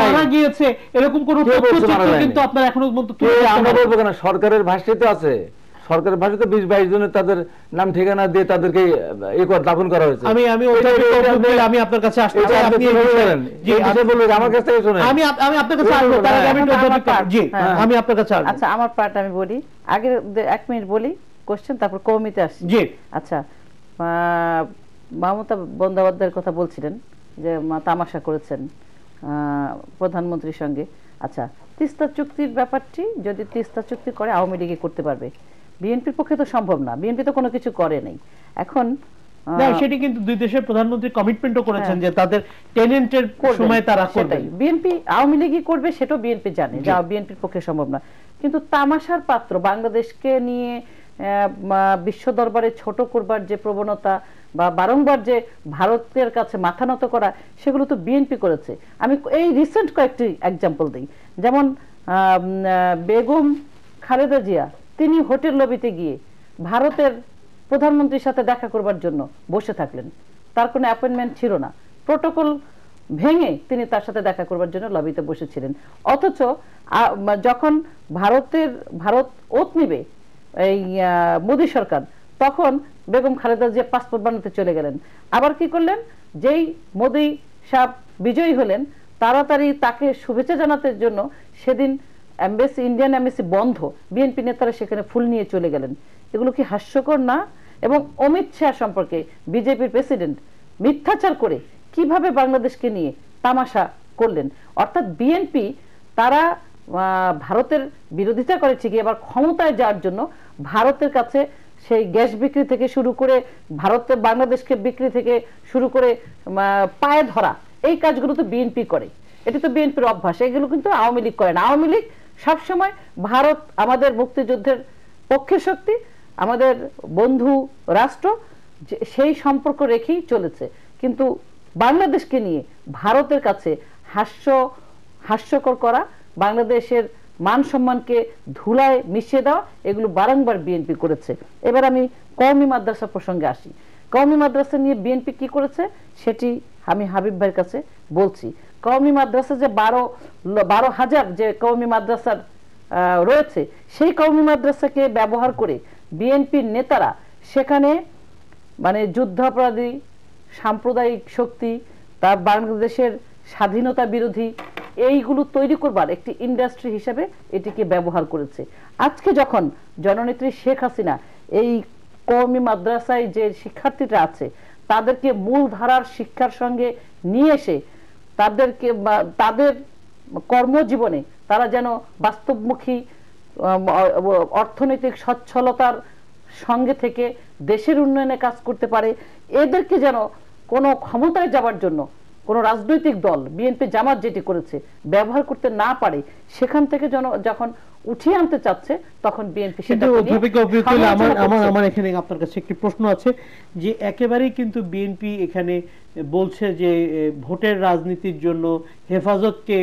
মারা গিয়েছে এরকম কোন তথ্যচিত্র কিন্তু আপনারা এখনো পর্যন্ত আমরা বলবো কেন? সরকারের ভাষ্যতে আছে, সরকারের ভাষাতে 20-22 জনের তাদের নাম ঠিকানা দিয়ে তাদেরকে দাফন করা হয়েছে। আমি আপনার কাছে আসতে চাই, আপনি বলবেন আমার কাছ থেকে শুনেন। আমি আপনার কাছে আসবো, তার আগে আমি আপনার কাছে আসবো। আচ্ছা, আমার পার্ট আমি বলি, আগে 1 মিনিট বলি কোশ্চেন, তারপর কওমিতে আসি। জি আচ্ছা, মমতা বন্দ্যোপাধ্যায়ের কথা বলছিলেন যে তামাশা করেছেন প্রধানমন্ত্রীর সঙ্গে। আচ্ছা, তিস্তা চুক্তির ব্যাপারটি যদি তিস্তা চুক্তি করে আওয়ামী লীগে করতে পারবে, বিএনপির পক্ষে তো সম্ভব না, বিএনপি তো কোনো কিছু করে নাই। এখন সেটি কিন্তু দুই দেশের প্রধানমন্ত্রী কমিটমেন্টও করেছেন যে তাদের টেনেন্টের সময় তারা করবে। বিএনপি আওয়ামী লীগই করবে, সেটাও বিএনপি জানে যা বিএনপির পক্ষে সম্ভব না। কিন্তু তামাশার পাত্র বাংলাদেশকে নিয়ে বিশ্ব দরবারে ছোট করবার যে প্রবণতা বা বারংবার যে ভারতের কাছে মাথা নত করা, সেগুলো তো বিএনপি করেছে। আমি এই রিসেন্ট কয়েকটি এক্সাম্পল দিই। যেমন বেগম খালেদা জিয়া তিনি হোটেল লবিতে গিয়ে ভারতের প্রধানমন্ত্রীর সাথে দেখা করবার জন্য বসে থাকলেন, তার কোনো অ্যাপয়েন্টমেন্ট ছিল না, প্রোটোকল ভেঙে তিনি তার সাথে দেখা করবার জন্য লবিতে বসেছিলেন। অথচ যখন ভারত ওত নিবে এই মোদী সরকার, তখন বেগম খালেদা জিয়া পাসপোর্ট বানাতে চলে গেলেন। আবার কি করলেন, যেই মোদী সাহেব বিজয়ী হলেন, তাড়াতাড়ি তাকে শুভেচ্ছা জানাতে জন্য সেদিন এমবেসি, ইন্ডিয়ান এমবেসি বন্ধ, বিএনপি নেতারা সেখানে ফুল নিয়ে চলে গেলেন। এগুলো কি হাস্যকর না? এবং অমিত শাহ সম্পর্কে বিজেপির প্রেসিডেন্ট মিথ্যাচার করে কিভাবে বাংলাদেশকে নিয়ে তামাশা করলেন। অর্থাৎ বিএনপি তারা ভারতের বিরোধিতা করে ঠিকই, এবার ক্ষমতায় যাওয়ার জন্য ভারতের কাছে সেই গ্যাস বিক্রি থেকে শুরু করে ভারতের বাংলাদেশকে বিক্রি থেকে শুরু করে পায়ে ধরা, এই কাজগুলো তো বিএনপি করে। এটি তো বিএনপির অভ্যাস, এগুলো কিন্তু আওয়ামী লীগ করে না। আওয়ামী লীগ সবসময় ভারত আমাদের মুক্তিযুদ্ধের পক্ষের শক্তি, আমাদের বন্ধু রাষ্ট্র, সেই সম্পর্ক রেখেই চলেছে। কিন্তু বাংলাদেশকে নিয়ে ভারতের কাছে হাস্যকর করা, বাংলাদেশের মান সম্মানকে ধুলায় মিশিয়ে দেওয়া, এগুলো বারংবার বিএনপি করেছে। এবার আমি কওমি মাদ্রাসা প্রসঙ্গে আসি। কওমি মাদ্রাসা নিয়ে বিএনপি কি করেছে সেটি আমি হাবিব ভাইয়ের কাছে বলছি। কওমি মাদ্রাসা যে 12,000 যে কওমি মাদ্রাসার রয়েছে, সেই কওমি মাদ্রাসাকে ব্যবহার করে বিএনপির নেতারা সেখানে মানে যুদ্ধাপরাধী, সাম্প্রদায়িক শক্তি, তার বাংলাদেশের স্বাধীনতা বিরোধী, এইগুলো তৈরি করবার একটি ইন্ডাস্ট্রি হিসেবে এটিকে ব্যবহার করেছে। আজকে যখন জননেত্রী শেখ হাসিনা এই কওমি মাদ্রাসায় যে শিক্ষার্থীরা আছে তাদেরকে মূলধারার শিক্ষার সঙ্গে নিয়ে এসে তাদেরকে তাদের কর্মজীবনে তারা যেন বাস্তবমুখী অর্থনৈতিক সচ্ছলতার সঙ্গে থেকে দেশের উন্নয়নে কাজ করতে পারে, এদেরকে যেন কোনো ক্ষমতায় যাওয়ার জন্য কোনো রাজনৈতিক দল, বিএনপি জামাত যেটি করেছে, ব্যবহার করতে না পারে, সেখান থেকে যখন উঠিয়ে আনতে চাচ্ছে তখন বিএনপি সেটা আমার এখানে আপনার কাছে একটি প্রশ্ন আছে যে একেবারেই কিন্তু বিএনপি এখানে বলছে যে ভোটের রাজনীতির জন্য হেফাজতকে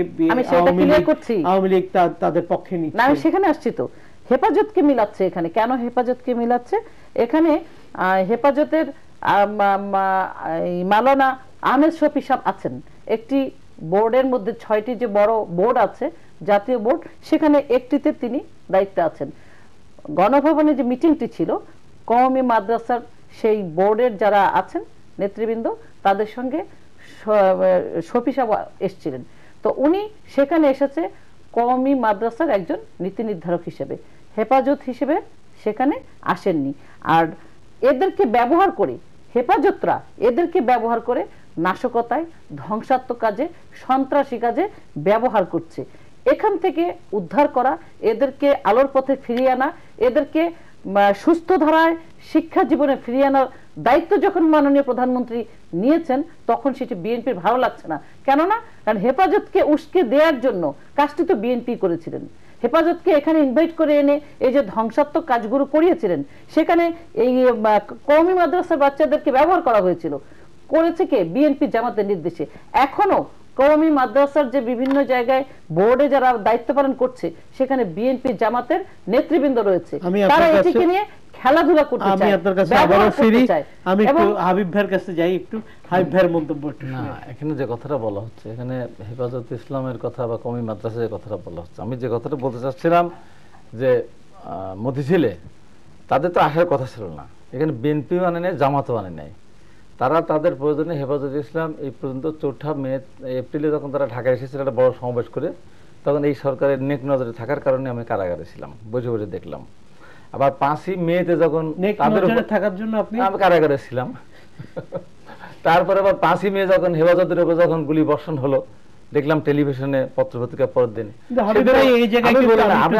আওয়ামী লীগ তাদের পক্ষে নিচ্ছে। আমি সেখানে আসছি তো, হেফাজতকে মিলাচ্ছে এখানে। কেন হেফাজতকে মিলাচ্ছে? এখানে হেফাজতের মাওলানা আহমেদ শফি সাহেব আছেন, একটি বোর্ডের মধ্যে 6টি যে বড় বোর্ড আছে জাতীয় বোর্ড, সেখানে একটিতে তিনি দায়িত্বে আছেন। গণভবনে যে মিটিংটি ছিল কওমি মাদ্রাসার সেই বোর্ডের যারা আছেন নেতৃবৃন্দ, তাদের সঙ্গে শফি সাহেব এসেছিলেন। তো উনি সেখানে এসেছে কওমি মাদ্রাসার একজন নীতি নির্ধারক হিসেবে, হেফাজত হিসেবে সেখানে আসেননি। আর এদেরকে ব্যবহার করে হেফাজতরা এদেরকে ব্যবহার করে নাশকতায়, ধ্বংসাত্মক কাজে, সন্ত্রাসী কাজে ব্যবহার করছে। এখান থেকে উদ্ধার করা, এদেরকে আলোর পথে ফিরিয়ে আনা, এদেরকে সুস্থ ধারায় শিক্ষা জীবনে ফিরিয়ে আনার দায়িত্ব যখন মাননীয় প্রধানমন্ত্রী নিয়েছেন, তখন সেটি বিএনপির ভালো লাগছে না। কেননা কারণ হেফাজতকে উস্কে দেওয়ার জন্য কাজটি তো বিএনপি করেছিলেন। হেফাজতকে এখানে ইনভাইট করে এনে এই যে ধ্বংসাত্মক কাজগুলো করিয়েছিলেন, সেখানে এই কওমি মাদ্রাসার বাচ্চাদেরকে ব্যবহার করা হয়েছিল। করেছে কে? বিএনপি জামাতের নির্দেশে। এখনো কওমি মাদ্রাসার যে বিভিন্ন জায়গায় বোর্ডে যারা দায়িত্ব পালন করছে, সেখানে বিএনপি জামাতের নেতৃবৃন্দ রয়েছে, তারা এটিকে নিয়ে খেলাধুলা করতে চায়। আমি আপনার কাছে আবারও ফিরি, আমি একটু হাবিব ভাইয়ের কাছে যাই, একটু হাবিব ভাইয়ের মন্তব্য। না, এখানে যে কথাটা বলা হচ্ছে, এখানে হেফাজত ইসলামের কথা বা কওমি মাদ্রাসার যে কথাটা বলা হচ্ছে, আমি যে কথাটা বলতে চাচ্ছিলাম যে মতিঝিলে তাদের তো আসার কথা ছিল না, এখানে বিএনপি মানে নেই, জামাতও মানে নেই। তারা তাদের প্রয়োজনে হেফাজত ইসলাম এই পর্যন্ত 4 মে এপ্রিলে যখন তারা ঢাকায় এসেছিল একটা বড় সমাবেশ করে, তখন এই সরকারের নেক নজরে থাকার কারণে আমি কারাগারে ছিলাম, বসে বসে দেখলাম। আবার 5ই মেতে যখন তাদের থাকার জন্য আমি কারাগারে ছিলাম, তারপরে আবার 5ই মে যখন হেফাজতের উপর যখন গুলি বর্ষণ হলো, দেখলাম টেলিভিশনে, পত্রপত্রিকা পরের দিন।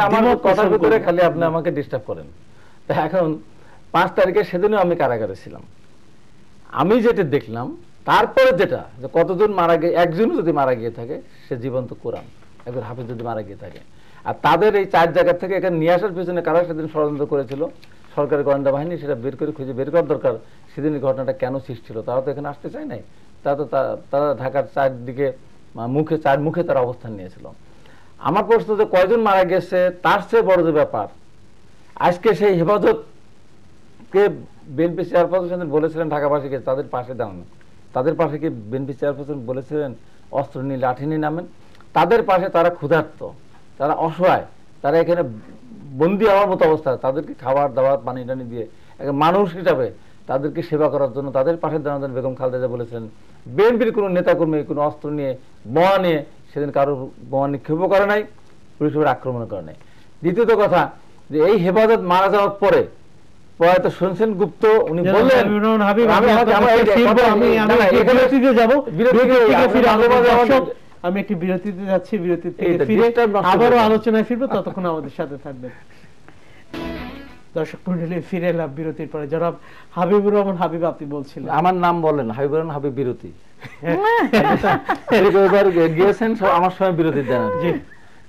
আমার কথার ভিতরে খালি আপনি আমাকে ডিস্টার্ব করেন। এখন 5 তারিখে সেদিনও আমি কারাগারে ছিলাম। আমি যেটা দেখলাম, তারপরে যেটা যে কতজন মারা গিয়ে, একজনও যদি মারা গিয়ে থাকে সে জীবন্ত কোরআন, একজন হাফিজ যদি মারা গিয়ে থাকে। আর তাদের এই 4 জায়গা থেকে এখানে নিয়ে আসার পিছনে কারা সেদিন ষড়যন্ত্র করেছিল, সরকারের গোয়েন্দা বাহিনী, সেটা বের করে খুঁজে বের করার দরকার। সেদিন ঘটনাটা কেন সৃষ্টি হলো, তারা তো এখানে আসতে চায় নাই, তারা ঢাকার চারদিকে মুখে তারা অবস্থান নিয়েছিল। আমার প্রশ্ন যে কয়জন মারা গেছে তার চেয়ে বড় যে ব্যাপার, আজকে সেই হেফাজতকে বিএনপি চেয়ারপারসন বলেছিলেন ঢাকাবাসীকে তাদের পাশে দাঁড়ানো, তাদের পাশে কি বিএনপি চেয়ারপারসন বলেছিলেন অস্ত্র নিয়ে লাঠি নিয়ে নামেন? তাদের পাশে তারা ক্ষুধার্ত, তারা অসহায়, তারা এখানে বন্দি হওয়ার মতো অবস্থা, তাদেরকে খাবার দাবার পানি টানি দিয়ে মানুষ হিসাবে তাদেরকে সেবা করার জন্য তাদের পাশে দাঁড়ানোর বেগম খালেদা বলেছিলেন। বিএনপির কোনো নেতাকর্মী কোনো অস্ত্র নিয়ে, বোমা নিয়ে সেদিন কারো বোমা নিক্ষেপও করে নাই, পুলিশের আক্রমণ করে নাই। দ্বিতীয়ত কথা, যে এই হেফাজত মারা যাওয়ার পরে প্রয়াত শুনছেন গুপ্ত উনি বললেন, আমি একটি বিরতিতে যাচ্ছি, বিরতি থেকে ফিরে আবারও আলোচনায় ফিরবো, ততক্ষণ আমাদের সাথে থাকবেন। দর্শক মণ্ডলী, ফিরে এলাম বিরতির পরে। জনাব হাবিবুর রহমান হাবিব, আপনি বলছিলেন। আমার নাম বলেন, হাবিবুর রহমান হাবিব বিরতি গিয়েছেন আমার সময় বিরতি দেন।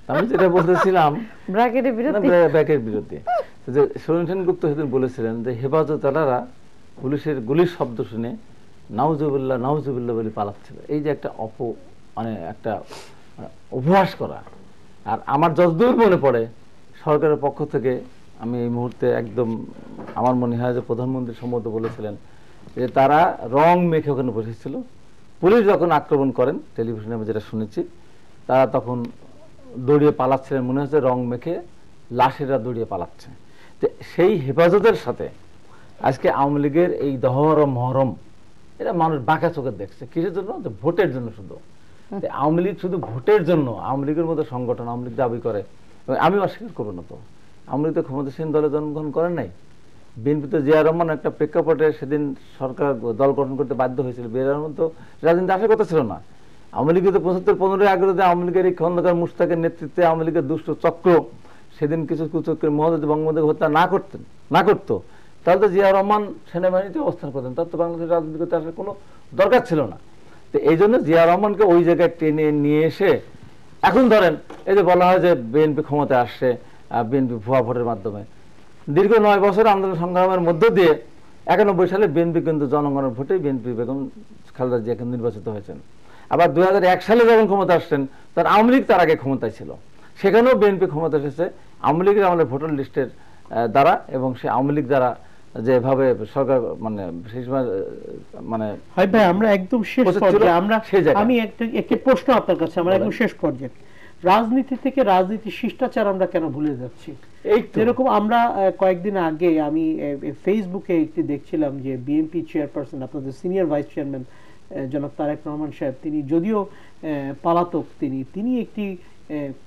আমি যেটা বলতেছিলাম ব্র্যাকেটের বিরতি, যে সুরেন গুপ্ত সেদিন বলেছিলেন যে হেফাজত আলারা পুলিশের গুলির শব্দ শুনে নাউজুবিল্লাহ নাউজুবিল্লাহ বলে পালাচ্ছিল। এই যে একটা একটা অভ্যাস করা। আর আমার যতদূর মনে পড়ে সরকারের পক্ষ থেকে, আমি এই মুহূর্তে একদম আমার মনে হয় যে প্রধানমন্ত্রী সম্মত বলেছিলেন যে তারা রং মেখে ওখানে বসেছিল। পুলিশ যখন আক্রমণ করেন, টেলিভিশনে আমি যেটা শুনেছি, তারা তখন দৌড়িয়ে পালাচ্ছিলেন, মনে হচ্ছে রং মেখে লাশেরা দৌড়িয়ে পালাচ্ছে। তো সেই হেফাজতের সাথে আজকে আওয়ামী লীগের এই দহরম মহরম, এটা মানুষ বাঁকা চোখে দেখছে। কিসের জন্য? ভোটের জন্য। শুধু আওয়ামী লীগ শুধু ভোটের জন্য, আওয়ামী লীগের মতো সংগঠন আওয়ামী লীগ দাবি করে, আমি অস্বীকার করবো না। তো আওয়ামী লীগ তো ক্ষমতাসীন দলে জন্মগ্রহণ করেন নাই। বিএনপি তো জিয়া রহমান একটা প্রেক্ষাপটে সেদিন সরকার দল গঠন করতে বাধ্য হয়েছিল। জিয়া রহমান তো রাজনীতি আসার কথা ছিল না। আওয়ামী লীগের তো 75-15 আওয়ামী লীগের এই খন্দকার মুশতাকের নেতৃত্বে আওয়ামী লীগের দুষ্ট চক্র সেদিন কিছু কুচক্রের মহোদয় বঙ্গবন্ধু হত্যা না করতো, তাহলে তো জিয়া রহমান সেনাবাহিনীতে অবস্থান করতেন, তার তো বাংলাদেশের রাজনীতি করতে আসার কোনো দরকার ছিল না। তো এই জন্য জিয়া রহমানকে ওই জায়গায় টেনে নিয়ে এসে, এখন ধরেন এই যে বলা হয় যে বিএনপি ক্ষমতায় আসছে, বিএনপি ভুয়া ভোটের মাধ্যমে। দীর্ঘ 9 বছর আন্দোলন সংগ্রামের মধ্য দিয়ে 91 সালে বিএনপি কিন্তু জনগণের ভোটে বিএনপি বেগম খালেদা জিয়া কিন্তু নির্বাচিত হয়েছেন। আবার 2001 সালে যখন ক্ষমতা আসছেন তার আওয়ামী লীগ তার আগে ক্ষমতায় ছিল, সেখানেও বিএনপি ক্ষমতা এসেছে আওয়ামী লীগের আমলে ভোটার লিস্টের দ্বারা, এবং সে আওয়ামী লীগ দ্বারা যেভাবে সরকার মানে সেই সময় মানে ভাই আমরা একদম শেষ পর্যায়ে আমি একটি প্রশ্ন আপনার কাছে, আমরা একদম শেষ পর্যায়ে রাজনীতি থেকে রাজনীতি শিষ্টাচার আমরা কেন ভুলে যাচ্ছি? যেরকম আমরা কয়েকদিন আগে আমি ফেসবুকে একটি দেখছিলাম যে বিএনপি চেয়ারপারসন আপনাদের সিনিয়র ভাইস চেয়ারম্যান জনাব তারেক রহমান সাহেব, তিনি যদিও পলাতক, তিনি একটি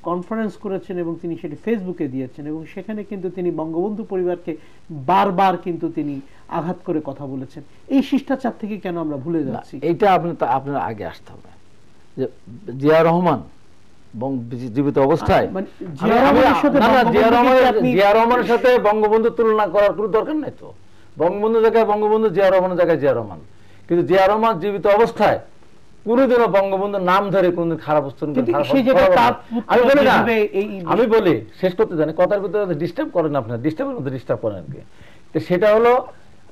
কনফারেন্স করেছেন এবং তিনি সেটি ফেসবুকে দিয়েছেন, এবং সেখানে কিন্তু তিনি বঙ্গবন্ধু পরিবারকে বারবার কিন্তু তিনি আঘাত করে কথা বলেছেন। এই শিষ্টাচার থেকে কেন আমরা ভুলে যাচ্ছি? এইটা আপনার আগে আসতে হবে যে জিয়া রহমান জীবিত অবস্থায় জিয়া রহমানের সাথে বঙ্গবন্ধু তুলনা করার কোনো দরকার নাই তো। বঙ্গবন্ধু জায়গায় বঙ্গবন্ধু, জিয়া রহমানের জায়গায় জিয়া রহমান। কিন্তু জিয়া রহমান জীবিত অবস্থায় কোনদিনও বঙ্গবন্ধুর নাম ধরে কোনদিন খারাপ আমি বলি শেষ করতে জানি কথার ভিতরে ডিস্টার্ব করেন, আপনার ডিস্টার্বের মধ্যে ডিস্টার্ব করেন আর কি। সেটা হলো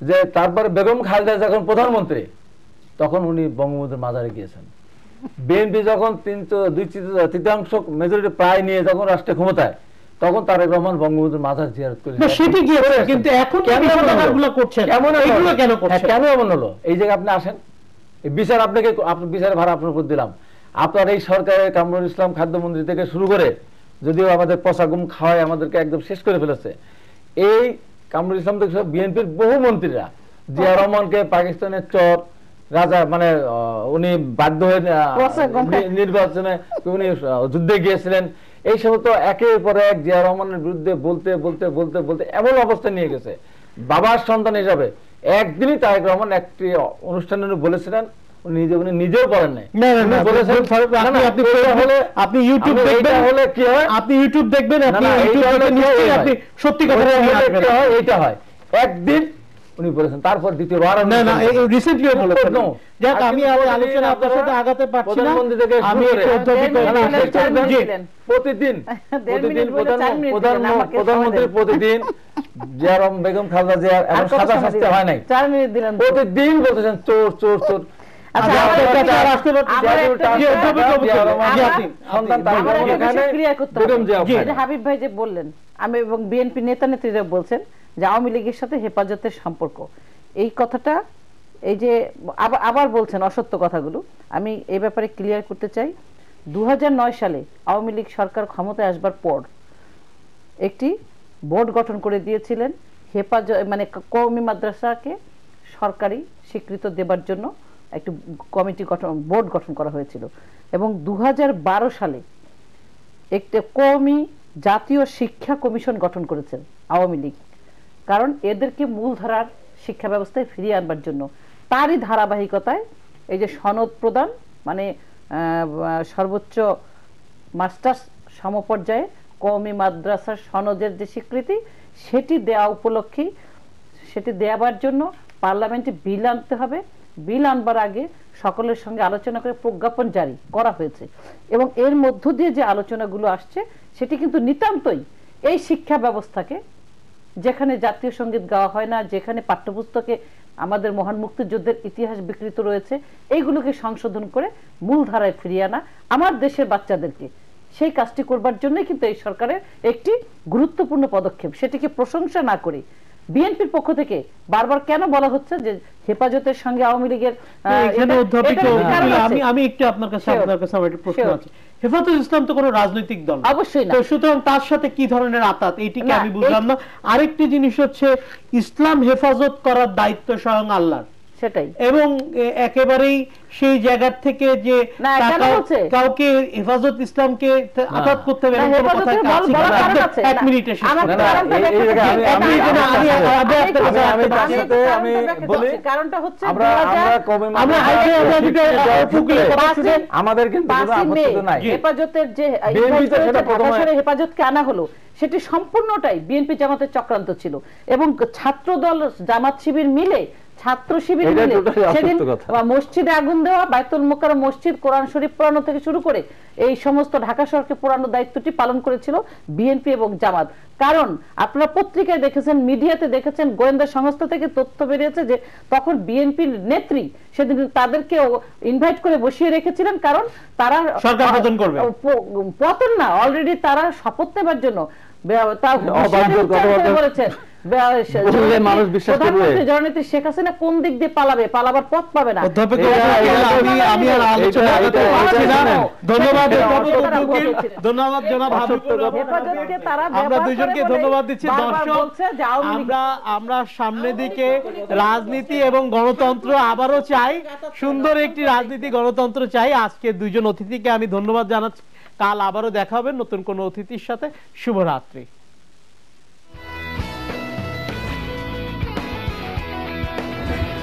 যে তারপরে বেগম খালেদা যখন প্রধানমন্ত্রী তখন উনি বঙ্গবন্ধুর মাজারে গিয়েছেন। বিএনপি যখন 2/3 মেজরিটি প্রায় নিয়ে যখন রাষ্ট্রের ক্ষমতায়, তখন তারেক রহমান বঙ্গবন্ধুর মাজার জিয়ারত করে কিন্তু এখন কেন এমন হলো? এই জায়গায় আপনি আসেন, বিচার আপনাকে বিচারের ভাড়া আপনার উপর দিলাম। আপনার এই সরকারের কামরুল ইসলাম খাদ্যমন্ত্রী থেকে শুরু করে যদিও আমাদের পচা গুম খাওয়ায় আমাদেরকে একদম শেষ করে ফেলেছে, এই কামরুল ইসলাম থেকে বিএনপির বহু মন্ত্রীরা জিয়া রহমানকে পাকিস্তানের চর রাজা মানে উনি বাধ্য হয়ে নির্বাচনে উনি যুদ্ধে গিয়েছিলেন, এই সব তো একের পর এক জিয়া রহমানের বিরুদ্ধে বলতে বলতে বলতে বলতে এমন অবস্থা নিয়ে গেছে। বাবার সন্তান হিসাবে একদিনই তারেক রহমান একটি অনুষ্ঠানে বলেছিলেন, উনি নিজেও বলেন নাই, আপনি ইউটিউব দেখবেন, সত্যি কথা এইটা হয় একদিন উনি বলেছেন, তারপর দ্বিতীয়বার প্রতিদিন প্রতিদিন বেগম খালেদা জিয়ার এমন সাজা শাস্তি হয় নাই, প্রতিদিন বলতেছেন চোর চোর চোর। হাবিব ভাই যে বললেন, আমি এবং বিএনপি নেতা নেত্রীরা বলছেন যে আওয়ামী লীগের সাথে হেফাজতের সম্পর্ক, এই কথাটা এই যে আবার বলছেন অসত্য কথাগুলো, আমি এই ব্যাপারে ক্লিয়ার করতে চাই। 2009 সালে আওয়ামী লীগ সরকার ক্ষমতায় আসবার পর একটি বোর্ড গঠন করে দিয়েছিলেন হেফাজত মানে কওমি মাদ্রাসাকে সরকারি স্বীকৃত দেবার জন্য একটি কমিটি বোর্ড গঠন করা হয়েছিল, এবং 2012 সালে একটি কওমি জাতীয় শিক্ষা কমিশন গঠন করেছেন আওয়ামী লীগ, কারণ এদেরকে মূলধারার শিক্ষা ব্যবস্থায় ফিরিয়ে আনবার জন্য। তারই ধারাবাহিকতায় এই যে সনদ প্রদান মানে সর্বোচ্চ মাস্টার্স সমপর্যায়ে কওমি মাদ্রাসার সনদের যে স্বীকৃতি সেটি দেওয়া উপলক্ষেই সেটি দেওয়ার জন্য পার্লামেন্টে বিল আনতে হবে, বিল আনবার আগে সকলের সঙ্গে আলোচনা করে প্রজ্ঞাপন জারি করা হয়েছে, এবং এর মধ্য দিয়ে যে আলোচনাগুলো আসছে সেটি কিন্তু নিতান্তই এই শিক্ষা ব্যবস্থাকে, যেখানে জাতীয় সঙ্গীত গাওয়া হয় না, যেখানে পাঠ্যপুস্তকে আমাদের মহান মুক্তিযুদ্ধের ইতিহাস বিকৃত রয়েছে, এইগুলোকে সংশোধন করে মূলধারায় ফিরিয়ে আনা আমার দেশের বাচ্চাদেরকে, সেই কাজটি করবার জন্যই কিন্তু এই সরকারের একটি গুরুত্বপূর্ণ পদক্ষেপ। সেটিকে প্রশংসা না করে বিএনপির পক্ষ থেকে বারবার কেন বলা হচ্ছে যে হেফাজতের সঙ্গে আওয়ামী লীগের? আমি একটু আপনার কাছে আমার একটা প্রশ্ন আছে। হেফাজত ইসলাম তো কোনো রাজনৈতিক দল অবশ্যই না, সুতরাং তার সাথে কি ধরনের আতাত এইটিকে আমি বুঝলাম না। আরেকটি জিনিস হচ্ছে ইসলাম হেফাজত করার দায়িত্ব স্বয়ং আল্লাহর, সেটাই, এবং একেবারেই সেই জায়গা থেকে যে কাউকে হেফাজত ইসলামকে আঘাত করতে হবে এক মিনিটে কারণটা হচ্ছে আমাদের কিন্তু হেফাজতের যে হেফাজতকে আনা হলো সেটি সম্পূর্ণটাই বিএনপি জামাতের চক্রান্ত ছিল, এবং ছাত্রদল জামাত শিবির মিলে ছাত্র শিবির এটা মিলে totally অসত্য সেদিন কথা। মসজিদে আগুন দেওয়া, বাইতুল মোকাররম মসজিদ, কোরআন শরীফ পোড়ানো থেকে শুরু করে এই সমস্ত ঢাকা শহরকে পোড়ানোর দায়িত্বটি পালন করেছিল বিএনপি এবং জামাত। কারণ আপনারা পত্রিকায় দেখেছেন, মিডিয়াতে দেখেছেন, গোয়েন্দা সংস্থা থেকে তথ্য বেরিয়েছে যে তখন বিএনপির নেত্রী সেদিন তাদেরকে ইনভাইট করে বসিয়ে রেখেছিলেন, কারণ তারা সরকার পতন করবে। পতন না, অলরেডি তারা শপথ নেবার জন্য অবান্তর কথাবার্তা বলেছেন বললে মানুষ বিশ্বাস করবে। প্রধানমন্ত্রী জননেত্রী শেখ হাসিনা কোন দিক দিয়ে পালাবে, পালাবার পথ পাবে না। অধ্যাপক আমি আর আলোচনা করতে পারছি না। ধন্যবাদ ধন্যবাদ জনাব হাবিবুর রহমান। হেফাজতকে তারা আমরা ব্যবহার দুজনকে করে ধন্যবাদ দিচ্ছি। বারবার দর্শক, বলছে যে আওয়ামী লীগ আমরা সামনের দিকে রাজনীতি এবং গণতন্ত্র আবারও চাই, সুন্দর একটি রাজনীতি গণতন্ত্র চাই। আজকে দুইজন অতিথিকে আমি ধন্যবাদ জানাচ্ছি। কাল আবারও দেখা হবে নতুন কোনো অতিথির সাথে। শুভরাত্রি।